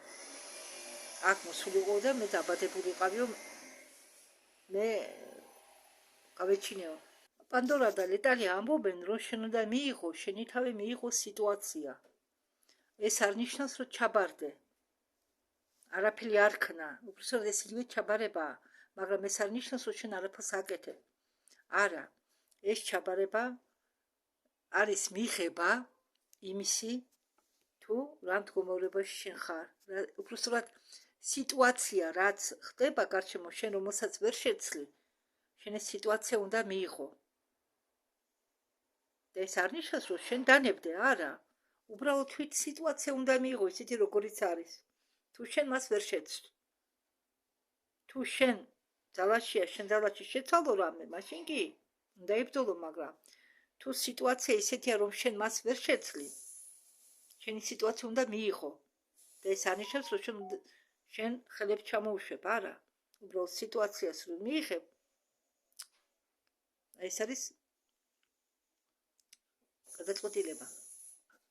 აქ მოსულიყო და მე დაბადებულიყავიო. მე გავეჩინეო. პანდორა და ლეტალი ამბობენ რომ შენ უნდა მიიღო, შენი თავი მიიღო სიტუაცია. ეს არ ნიშნავს რომ ჩაბარდე. არაფერი არ ქნა, უბრალოდ ეს იგივე ჩაბარებაა, მაგრამ ეს არ ნიშნავს რომ შენ არაფერს აკეთებ. არა, ეს ჩაბარება არის მიღება იმისი თუ რა მდგომარეობაში შენ ხარ. უბრალოდ სიტუაცია რაც ხდება გარშემო შენ რომელსაც ვერ შეცლი, შენ ეს სიტუაცია უნდა მიიღო. და ეს არ ნიშნავს რომ შენ დანებდე, არა. უბრალოდ თვით სიტუაცია უნდა მიიღო ისეთი როგორიც არის. თუ შენ მას ვერ შეცვლი. თუ შენ ძალაშია, შენ ძალაში შეცვალო რამე, მაშინ კი უნდა იბრძოლო, მაგრამ თუ სიტუაცია ისეთია რომ შენ მას ვერ შეცვლი, შენი სიტუაცია უნდა მიიღო. და ეს არ ნიშნავს რომ შენ ხელებს ჩამოუშვებ, არა. უბრალოდ სიტუაციას რომ მიიღებ, ეს არის გადაწყვეტილება.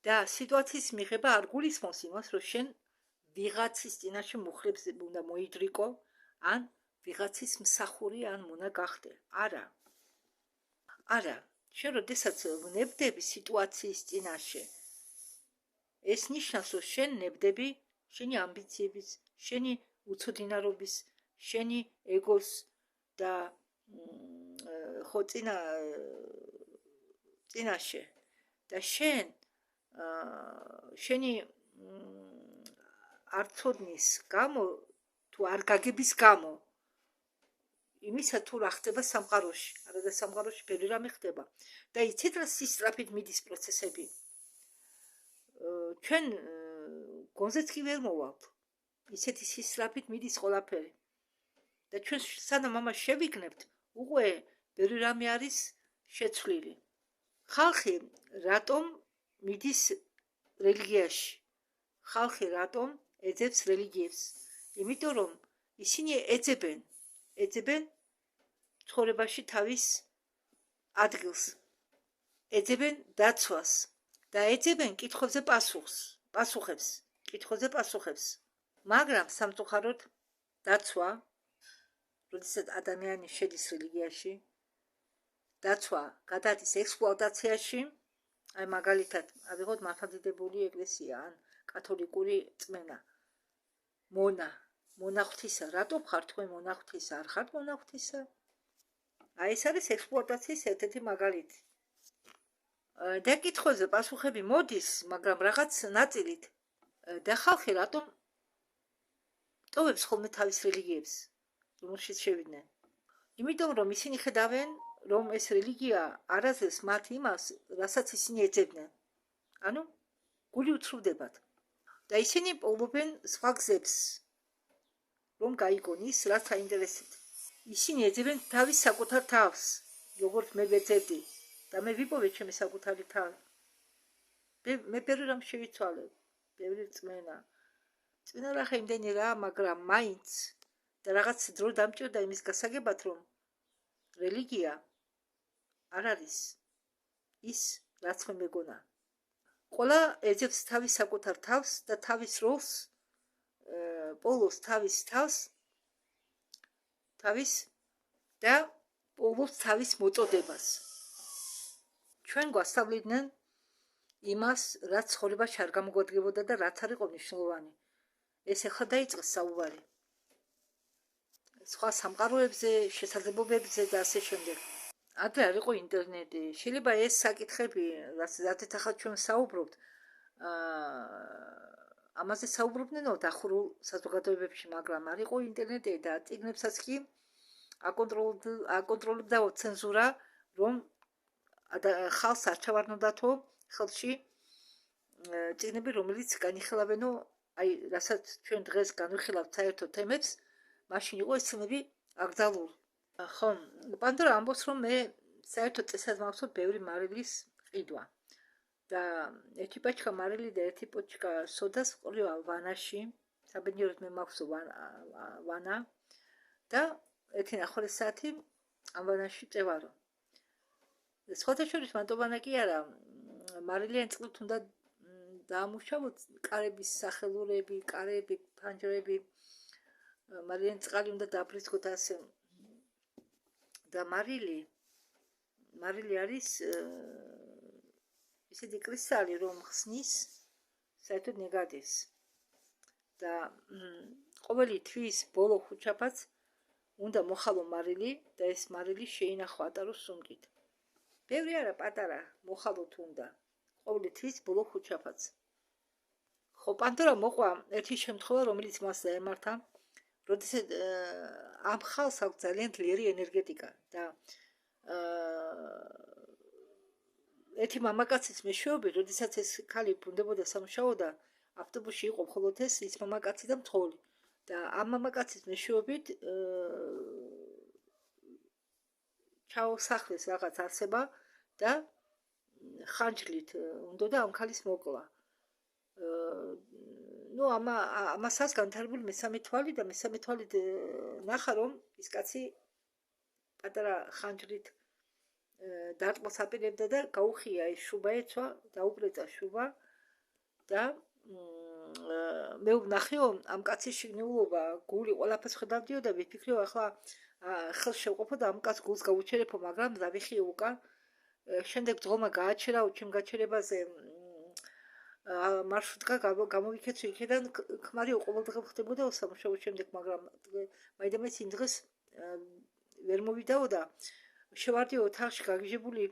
და სიტუაციის მიღება არ გულისხმობს იმას, რომ შენ ვიღაცის წინაშე მუხლებს უნდა მოიდრიკო, ან ვიღაცის მსახური ან მონა გახდე. არა. არა. შენ როდესაც ნებდები სიტუაციის წინაშე, ეს ნიშნავს, რომ შენ ნებდები შენი ამბიციების, შენი უცოდინარობის, შენი ეგოს და ხო წინაშე. და შენი არ ცოდნის გამო, თუ არ გაგების გამო, იმისა თუ რა ხდება სამყაროში, არა და სამყაროში ბევრი რამე ხდება. და იცით რა სისწრაფით მიდის პროცესები. ჩვენ გონზეც კი ვერ მოვალთ. ისეთი სისწრაფით მიდის ყველაფერი. და ჩვენ სანამ ამას შევიგნებთ, უკვე ბევრი რამე არის შეცვლილი. ხალხი რატომ მიდის რელიგიაში? ხალხი რატომ ეძებს რელიგიებს? იმიტომ რომ ისინი ეძებენ ცხოვრებაში თავის ადგილს, ეძებენ დაცვას და ეძებენ კითხვებზე პასუხებს. მაგრამ სამწუხაროდ დაცვა, როდესაც ადამიანი შედის რელიგიაში, დაცვა გადადის ექსპლუატაციაში. აი მაგალითად, ავიღოთ მართლმადიდებელი ეკლესია ან კათოლიკური წმენა. მონახთისა, რატო ხარ თქვენ მონახთისა, არ ხართ მონახთისა? აი ეს არის ექსპლუატაციის ერთ-ერთი მაგალითი. და კითხვებზე პასუხები მოდის, მაგრამ რაღაც ნაწილით. და ხალხი რატომ ტოვებს ხოლმე თავის რელიგიებს, რომელშიც შევიდნენ? იმიტომ რომ ისინი ხედავენ, რომ ეს რელიგია არ აძლევს მათ იმას, რასაც ისინი ეძებდნენ. ანუ გული უცრუდებათ. და ისინი პოულობენ სხვა გზებს, რომ გაიგონ ის, რაც აინტერესებთ. ისინი ეძებენ თავის საკუთარ თავს, როგორც მე ვეძებდი და მე ვიპოვე ჩემი საკუთარი თავი. მე ბევრი რამ შევიცვალე, ბევრი წმენა ნახე იმდენი რა, მაგრამ მაინც და რაღაც დრო დამჭირდა იმის გასაგებად, რომ რელიგია არ არის ის, რაც მე მეგონა. ყველა ეძებს თავის საკუთარ თავს და თავის როლს, პოულობს თავის თავს თავის და პოულობს თავის მოწოდებას. ჩვენ გვასწავლიდნენ იმას, რაც ცხოვრებაში არ გამოგვადგებოდა და რაც არ იყო მნიშვნელოვანი. ეს ახლა დაიწყეს საუბარი. სხვა სამყაროებზე, შესაძლებლობებზე და ასე შემდეგ. ადრე არ იყო ინტერნეტი. შეიძლება ეს საკითხები, რადგან ახლა ჩვენ საუბრობთ, ამაზე საუბრობდნენო დახურულ საზოგადოებებში, მაგრამ არ იყო ინტერნეტი და წიგნებსაც კი აკონტროლებდა ცენზურა, რომ ხალხს არ ჩავარდნოდათო ხელში წიგნები, რომელიც განიხილავენო, აი, რასაც ჩვენ დღეს განვიხილავთ საერთო თემებს, მაშინ იყო ეს წიგნები აკრძალული. ხო, პანდორა ამბობს, რომ მე საერთო წესად მახსოვს ბევრი მარილის ყიდვა. და ერთი პაჩკა მარილი და ერთი პაჩკა სოდას ყოლია ვანაში, საბედნიეროდ მე მაქვს ვანა და 1:09 საათი ამ ვანაში წევარო. სხვათა შორის მარტოვანა კი არა, მარილიან წყლით უნდა დაამუშავოთ კარების სახელურები, კარები, ფანჯრები, მარილიან წყალი უნდა დააფრისქოთ ასე. და მარილი არის ისეთი კრისტალი, რომ ხსნის საერთოდ ნეგატივს. და ყოველი თვის ბოლო ხუთშაბათს უნდა მოხალო მარილი და ეს მარილი შეინახო ატაროს სუნკით. ბევრი არა, პატარა მოხალოთ უნდა. ყოველი თვის ბოლო ხუთშაბათს. ხო, პანდორა მოყვა ერთი შემთხვევა, რომელიც მას დაემართა, როდესაც ამ ხალხს აქვს ძალიან ძლიერი ენერგეტიკა და ერთი მამაკაცის მეშვეობით, როდესაც ეს ქალი ბრუნდებოდა სამუშაო და ავტობუსში იყო მხოლოდ ის მამაკაცი და მძღოლი. და ამ მამაკაცის მეშვეობით ჩაოსახლეს რაღაც არსება და ხანჯლით უნდა ამ ქალის მოკლა. ნუ ამასაც განვითარებული მესამე თვალი და მესამე თვალით ნახა, რომ ის კაცი პატარა ხანჯლით დარტყმას აპირებდა და გაუხია ეს შუბა ეცვა, დაუბრეწა შუბა და მე ვნახე, რომ ამ კაცის შიგნეულობა, გული ყველაფერს ხედავდიო და ვიფიქრე, ახლა ხელს შევყოფო და ამ კაცს გულს გავუჩერებო, მაგრამ დავიხიე უკან. შემდეგ ძღოლმა გააჩერა ჩემ გაჩერებაზე მარშრუტკა გამოვიქეცო იქიდან, ქმარი ყოველდღე ხდებოდა სამუშაოს შემდეგ, მაგრამ მაინდამაინც იმ დღეს ვერ მოვიდაო და შევარდიო ოთახში გაგიჟებული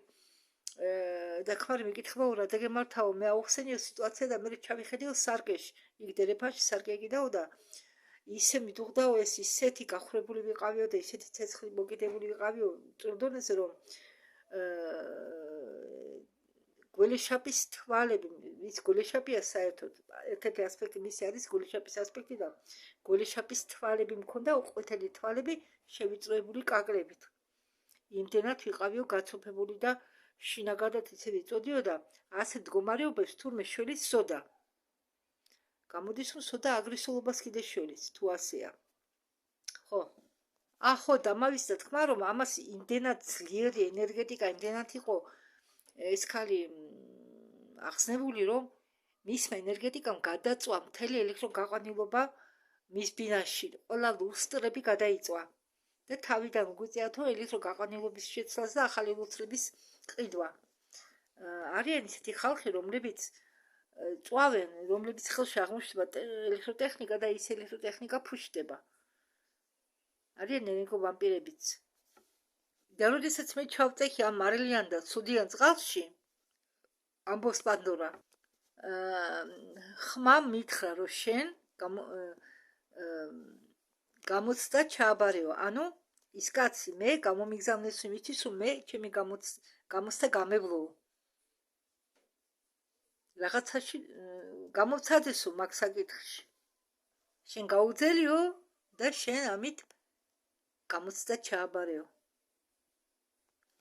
და ქმარი მეკითხებაო, რა დაგემართაო, მე აუხსენიო სიტუაცია და მე ჩავიხედიო სარკეში, იქ დერეფაში სარკე ეკიდაო და ისე მიდუღდაო, ეს ისეთი გახურებული ვიყავიო და ისეთი ცეცხლი მოკიდებული ვიყავიო წვრდონეზე, რომ გველეშაპის თვალები, ის გველეშაპია საერთოდ, ერთ-ერთი ასპექტი მისი არის გველეშაპის ასპექტი და გველეშაპის თვალები მქონდა, ყვითელი თვალები შევიწროებული კაკლებით. იმდენად ვიყავიო გაცოფებული და შინაგადად ისე ვიწოდიო და ასე მდგომარეობებს თურმე შველის სოდა. გამოდის, რომ სოდა აგრესულობას კიდე შველის, თუ ასეა. ხო. ხო, დამავიწყდა თქმა, რომ ამას იმდენად ძლიერი ენერგეტიკა, იმდენად იყო ეს ქალი ახსნებული, რომ მისმა ენერგეტიკამ გადაწვა მთელი ელექტროგაყვანილობა მის ბინაში, ყველა ლუსტრები გადაიწვა და თავიდან უგვიწეათო ელექტროგაყვანილობის შეცვლას და ახალი ლუსტრების ყიდვა. არიან ისეთი ხალხი, რომლებიც წვავენ, რომლებიც ხელში აღმოჩნდება ელექტროტექნიკა და ის ელექტროტექნიკა ფუშდება. არიან ენერგოვამპირებიც. და როდესაც მე ჩავწეხი ამ მარილიან და ცუდიან წყალში, ამბობს პანდორა, ხმამ მითხრა, რომ შენ გამოცდა ჩააბარეო, ანუ ის კაცი მე გამომიგზავნეს იმისთვის, რომ მე ჩემი გამოცდა გამევლო. რაღაცაში გამოვცადესო მაგ საკითხში. შენ გაუძელიო და შენ ამით გამოცდა ჩააბარეო.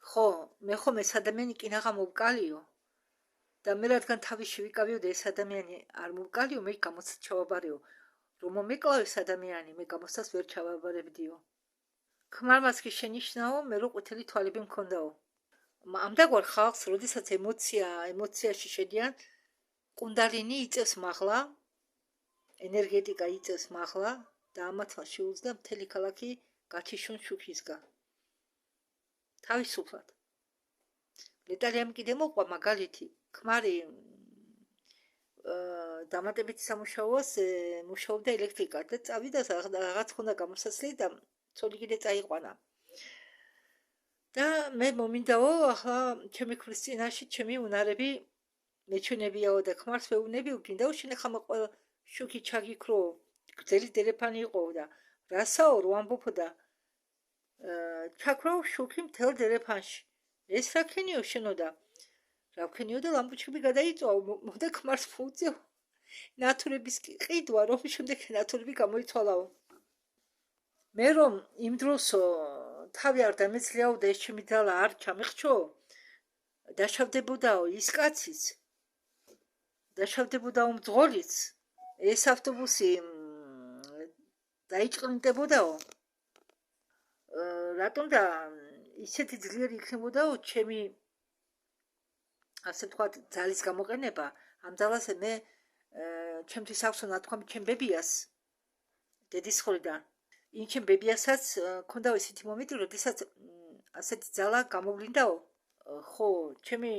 ხო, მე ხომ ეს ადამიანი კინაღა მოვკალიო და მე რადგან თავში ვიკავიო და ეს ადამიანი არ მოვკალიო, მე გამოცდა ჩავაბარეო. რომ მომეკლავ ეს ადამიანი, მე გამოცდას ვერ ჩავაბარებდიო. ქმარმაც კი შენიშნაო, მე რო ყვითელი თვალები მქონდაო. ამდაგვარ ხალხს, როდესაც ემოციაში შედიან, კუნდალინი იწევს მაღლა, ენერგეტიკა იწევს მაღლა და ამათმა შეუძლია მთელი ქალაქი გაჩიშუნ შუქისგა თავისუფლად ლეტალიამ კიდე მოყვა მაგალითი ქმარი დამატებითი სამუშაოას მუშაობდა ელექტრიკად და წავიდა რაღაც ხონდა გამოსაცლელი და ცოლი კიდე წაიყვანა და მე მომინდაო ახლა ჩემი ქმრის წინაშე ჩემი უნარები მეჩვენებიაო და ქმარს ვეუბნები უკინდაო შენ ახლა მოყვა შუქი ჩაგიქრო გრძელი დერეფანი იყო და რასაო რო ამბობ და ჩაქრო შუქი მთელ დერეფანში ეს რა ქენიო შენო და რა ვქენიო და ლამპუჩები გადაიწვა და ქმარს მოუწევ ნათურების ყიდვა რომ შემდეგ ნათურები გამოიცვალაო მე რომ იმ დროსო თავი არ დამეძლიაო და ეს ჩემი ძალა არ ჩამეხჩო დაშავდებოდაო ის კაციც დაშავდებოდაო მძღოლიც ეს ავტობუსი დაიჭყნდებოდაო რატომ და ისეთი ძლიერი იქნებოდაო ჩემი ასე ვთქვათ ძალის გამოყენება ამ ძალაზე მე ჩემთვის აქვს ნათქვამი ჩემ ბებიას დედის ხრიდან იმ ჩემ ბებიასაც ქონდა ისეთი მომენტი როდესაც ასეთი ძალა გამოვლინდაო ხო ჩემი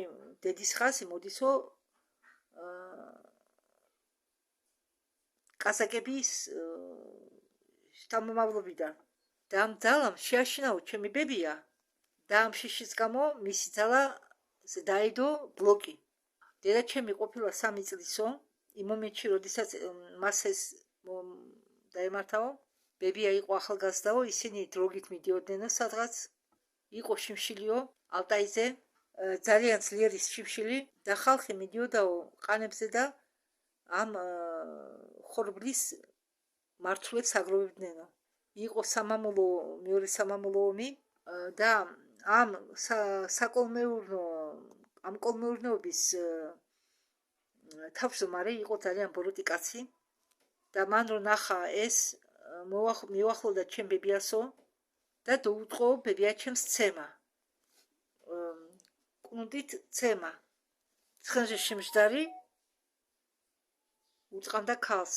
დედის ხაზი მოდისო კაზაკების შთამომავლობიდან და ამ ძალამ შეაშინაო ჩემი ბებია და ამ შიშის გამო მისი ძალა დაიდო ბლოკი დედა ჩემი ყოფილა 3 წლისო იმ მომენტში როდესაც მას ეს დაემართაო ბებია იყო ახალგაზრდაო ისინი დროგით მიდიოდნენ სადღაც იყო შიმშილიო ალტაიზე ძალიან ძლიერი შიმშილი და ხალხი მიდიოდაო ყანებზე და ამ ხორბლის მართლებს აგროვებდნენო იყო სამამულო მეორე სამამულო ომი და ამ საკოლმეურნო ამ კოლმეურნობის თავმჯდომარე იყო ძალიან ბოროტი კაცი და მან რო ნახა ეს მივახლოვდა ჩემ ბებიასო და დაუწყო ბებია ჩემს ცემა კუნდით ცემა ცხენზე შემჯდარი უწყამდა ქალს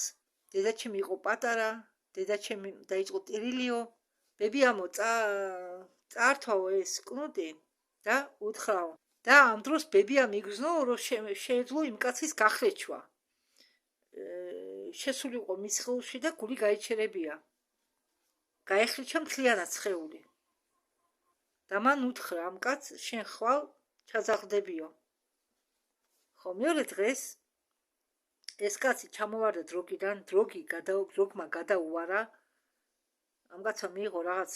დედა ჩემი იყო პატარა დედა ჩემი დაიწყო ტირილიო ბებიამო წართვაო ეს კუნდი და უთხრაო და ამ დროს ბებიამ იგრძნო რომ შეეძლო იმ კაცის გახლეჩვა შესულიყო მის ხელში და გული გაიჩერებია გაეხლიჩა მთლიანად სხეული და მან უთხრა ამ კაცს შენ ხვალ ჩაზაღდებიო ხო მეორე დღეს ეს კაცი ჩამოვარდა დროგიდან დროგმა გადაუარა ამ კაცმა მიიღო რაღაც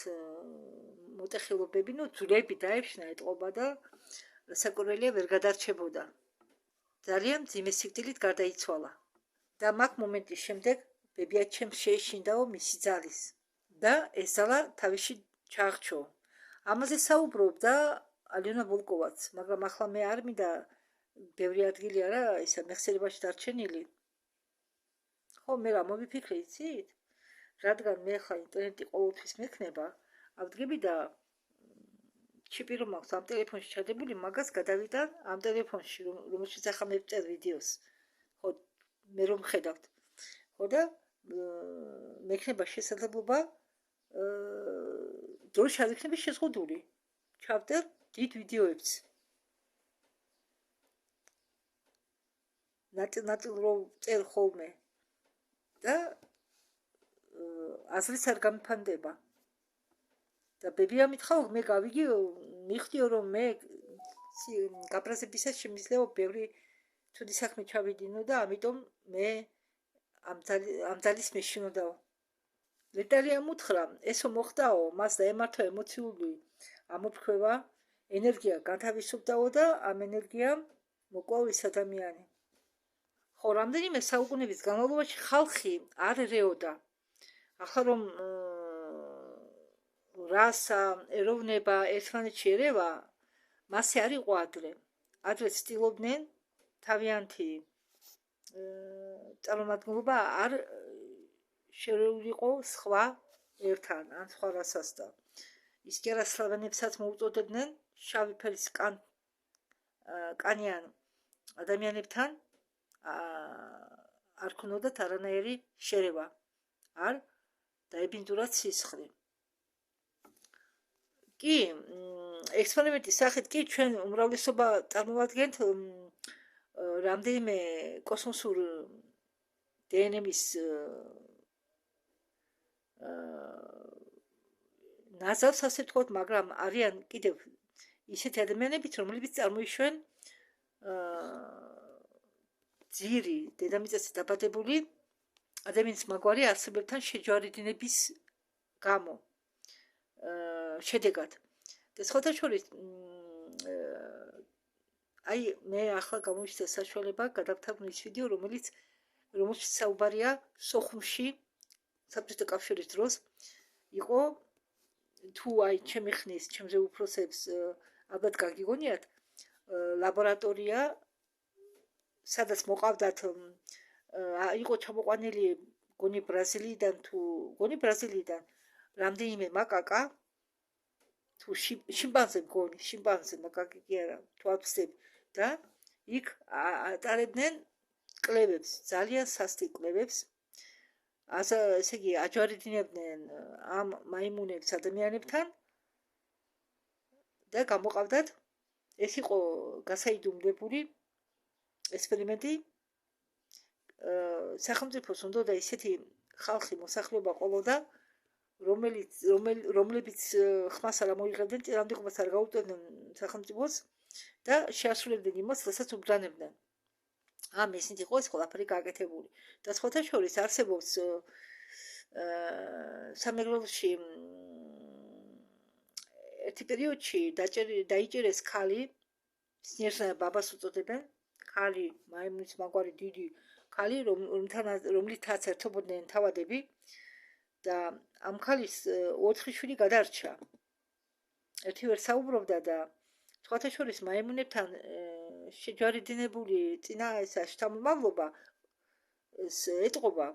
მოტეხილობები ნუ ძვლები დაეშნა ეტყობა და საკურველია ვერ გადარჩებოდა ძალიან მძიმე სიკვდილით გარდაიცვალა და მაგ მომენტის შემდეგ ბებია ჩემს შეეშინდაო მისი ძალის და ეს ძალა თავში ჩააღჩო ამაზე საუბრობდა ალიონა ვოლკოვაც მაგრამ ახლა მე არ მინდა ბევრი ადგილი არა ისა მეხსიერებაში დარჩენილი ხო მე რა მოვიფიქრე იცით რადგან მე ხა ინტერნეტი ყოველთვის მექნება ავდგები და ჩიპი რომ აქვს ამ ტელეფონში ჩადებული მაგას გადავიტან ამ ტელეფონში რომელშიც ახლა მე ვწერ ვიდეოს ხო მე რომ ხედავთ ხო და მექნება შესაძლებლობა დროში არ იქნება შეზღუდული ჩავდერ დიდ ვიდეოებს ნაწილ რომ წერ ხოლმე და აზრიც არ გამიფანდება და ბებია მითხაო მე გავიგი მიხდიო რომ მე გაბრაზებისას შემიძლია ბევრი ცუდი საქმე ჩავიდინო და ამიტომ მე ამ ძალის მეშინოდაო ლეტალიამ უთხრა ესო მოხდაო მას დაემართა ემოციული ამოფრქვევა ენერგია განთავისუფლდაო და ამ ენერგიამ მოკლავ ის ადამიანი ხო რამდენიმე საუკუნეების განმავლობაში ხალხი არ ერეოდა ახლა რომ რასა ეროვნება ერთმანეთში ერევა მასე არ იყო ადრე ცდილობდნენ თავიანთი წარმომადგენლობა არ შერეულიყო სხვა ერთთან ან სხვა რასას და ის გერასლავენებსაც მოუწოდებდნენ შავი ფერის კანიან ადამიანებთან არ ქონოდათ არანაირი შერევა არ დაებინძურათ სისხლი კი ექსპერიმენტის სახით კი ჩვენ უმრავლესობა წარმოვადგენთ რამდენიმე კოსმოსურ დნმ-ის ნაზავს, ასე ვთქვათ, მაგრამ არიან კიდევ ისეთი ადამიანებიც, რომლებიც წარმოიშვენ ძირი დედამიწაზე დაბადებული ადამიანის მაგვარი არსებებთან შეჯვარედინების გამო შედეგად. და სხვათა შორის აი მე ახლა გამოვიჩნდა საშუალება გადავთარგმნი ის ვიდეო, რომელიც საუბარია სოხუმში საბჭოთა კავშირის დროს იყო თუ აი ჩემი ხნის ჩემზე უფროსებს ალბათ გაგიგონიათ ლაბორატორია სადაც მოყავდათ იყო ჩამოყვანილი გონი ბრაზილიიდან რამდენიმე მაკაკა თუ შიმპანზე მგონი შიმპანზე მაკაკი კი არა თუ აფსები და იქ ატარებდნენ კლებებს ძალიან სასტიკ კლებებს ესე იგი აჯვარედინებდნენ ამ მაიმუნებს ადამიანებთან და გამოყავდათ ეს იყო გასაიდუმლოებული ექსპერიმენტი სახელმწიფოს უნდა ისეთი ხალხი მოსახლეობა ყოლოდა რომლებიც ხმას არ ამოიღებდნენ წინააღმდეგობას არ გაუწევდნენ სახელმწიფოს და შეასრულებდნენ იმას რასაც უბრძანებდნენ ესეთი იყო ეს ყველაფერი გაკეთებული და სხვათა შორის არსებობს სამეგრელოში ერთი პერიოდში დაიჭერეს ქალი სნიერსა ბაბას უწოდებენ ქალი მაიმუნის მაგვარი დიდი ქალი რომლითაც ერთობოდნენ თავადები და ამ ქალის 4 შვილი გადარჩა ერთი ვერ საუბრობდა და სხვათა შორის მაიმუნებთან შეჯვარედინებული წინა ესა შთამომავლობა ეტყობა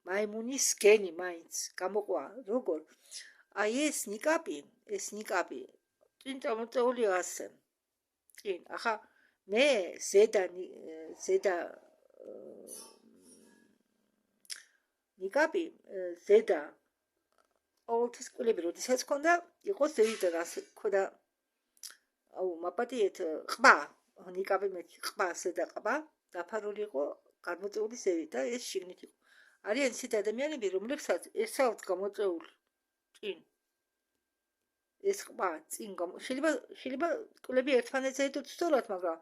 მაიმუნის გენი მაინც გამოყვა როგორ აი ეს ნიკაპი წინ წამოწეულია ასე კი ახლა მე ზედა ნიკაპი ზედა ყოველთვის კვლები როდესაც ქონდა იყო ზედიდან ასე ქონდა აუ მაპატიეთ ყბა ნიკაპი მე ყბა ზედა ყბა დაფარული იყო გამოწეული ზევით და ეს შიგნით იყო არიან ისეთი ადამიანები რომლებსაც ეს აქვს გამოწეული წინ ეს ყბა წინ შეიძლება კვლები ერთმანეთზე ეტოთ სწორად მაგრამ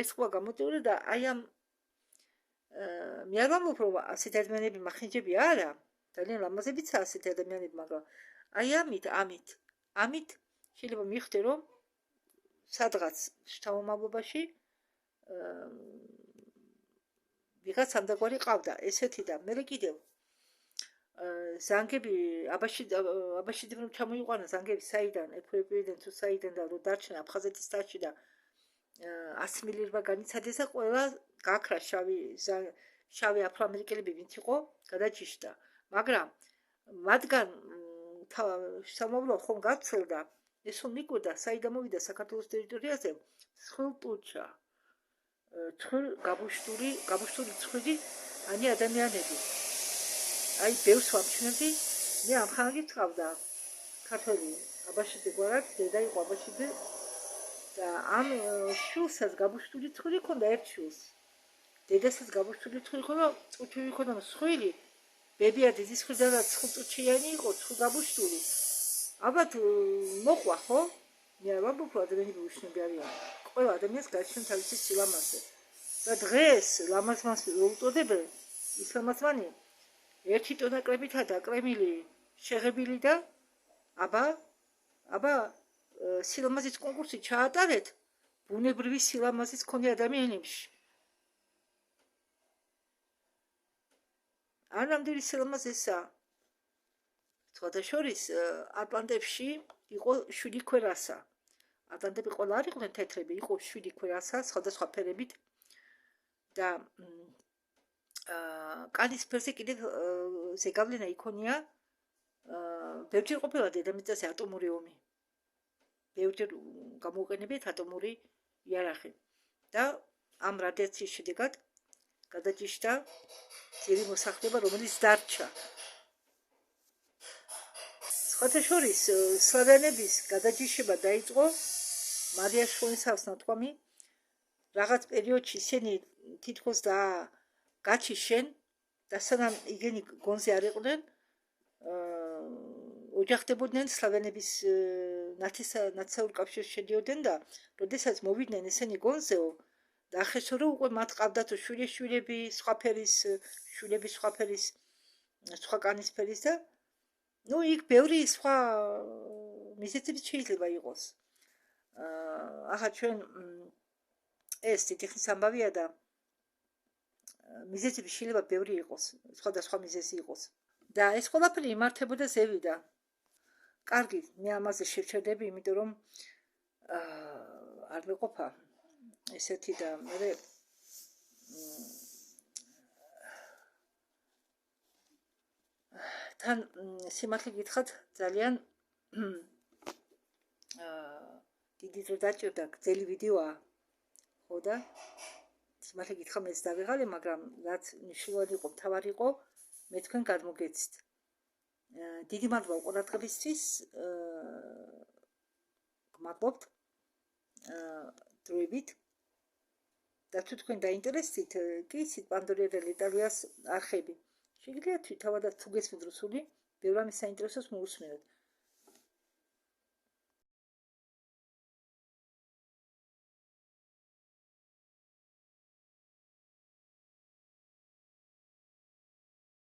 ეს ყბა გამოწეული და აი ამ მე არ ვამბობ რომ ასეთი ადამიანები მახინჯები არა ძალიან ლამაზებიცაა ასეთი ადამიანები მაგრამ აი ამით შეიძლება მიხდე რომ სადღაც შთამომავლობაში ვიღაც ამდაგვარი ყავდა ესეთი და მე კიდევ ზანგები აბაშიძემ რომ ჩამოიყვანა ზანგები საიდან ეთიოპიიდან თუ საიდან და რომ დარჩენა აფხაზეთის ტაჩი და 100 მილირვა განიცადეს და ყველა გაქრა შავი აფროამერიკელები ვინც იყო გადაჭიშდა მაგრამ მათგან სამომავლო ხომ გაცილდა ეს რომ მიკვდა საიდან მოვიდა საქართველოს ტერიტორიაზე ცხლტუჩა გაბუშტური ცხვირი ანი ადამიანები აი ბევრს ვამჩნევდი მე ამ ხანაგით ყავდა ქართველი აბაშიძე გვარად დედა იყო აბაშიძე და ამ შულსაც გაბუშტური ცხვირი ქონდა ერთ შულს დედასაც გაბუშტური ცხვირი ქონდა წუჩივი ქონდა მსხვილი ბებია დედის მხრიდან და ცხლტუჩიანი იყო გაბუშტური ალბათ მოყვა ხო მე არ ვამბობ რომ ადამიანები უშნები არიან ყველა ადამიანს გაჩნდა თავისი სილამაზე და დღეს ლამაზმას უწოდებენ ის ლამაზმანი 1 ტონა კრებითა დაკრემილი შეღებილი და აბა სილამაზის კონკურსი ჩაატარეთ ბუნებრივი სილამაზის მქონე ადამიანებში არ ნამდვილი სილამაზესა სხვათა შორის ატლანტებში იყო 7 ქვერასა ატლანტები ყველა არ იყვნენ თეთრები იყო 7 ქვერასა სხვადასხვა ფერებით და კანის ფერზე კიდევ ზეგავლენა იქონია ბევრჯერ ყოფილა დედამიწაზე ატომური ომი ბევრჯერ გამოუყენებიათ ატომური იარაღი და ამ რადიაციის შედეგად გადაჭიშდა ძირი მოსახლეობა რომელიც დარჩა სხვათა შორის სლავიანების გადაჯიშება დაიწყო მარიაშვილის ნათქვამი რაღაც პერიოდში ისინი თითქოს გაჩიშენ და სანამ იგენი გონზე არ იყვნენ ოჯახდებოდნენ სლავიანების ნაცისურ კავშირში შედიოდნენ და როდესაც მოვიდნენ ესენი გონზეო და ახესო რომ უკვე მათ ყავდათ შვილები სხვა ფერის სხვა კანის ფერის და ну იქ ბევრი სხვა მიზეზებიც შეიძლება იყოს ახლა ჩვენ ეს დიდი ხნის ამბავია და მიზეზები შეიძლება ბევრი იყოს სხვადასხვა მიზეზი იყოს და ეს ყველაფერი იმართებოდა ზევიდან კარგი მე ამაზე შევჩერდები იმიტომ რომ არ მეყოფა ესეთი და მე თან სიმართლე გითხრათ ძალიან დიდი დრო დაჭირდა გრძელი ვიდეოა ხო და სიმართლე გითხრა მეც დავიღალე მაგრამ რაც მნიშვნელოვანი იყო მთავარი იყო მე თქვენ გადმოგეცით დიდი მადლობა ყურადღებისთვის გმადლობთ დროებით და თუ თქვენ დაინტერესდით კი იცით პანდორიელ იტალიას არხები შეგიძლიათ თავადაც თუ გესმით რუსული ბევრ რამის საინტერესოს მოусმინოთ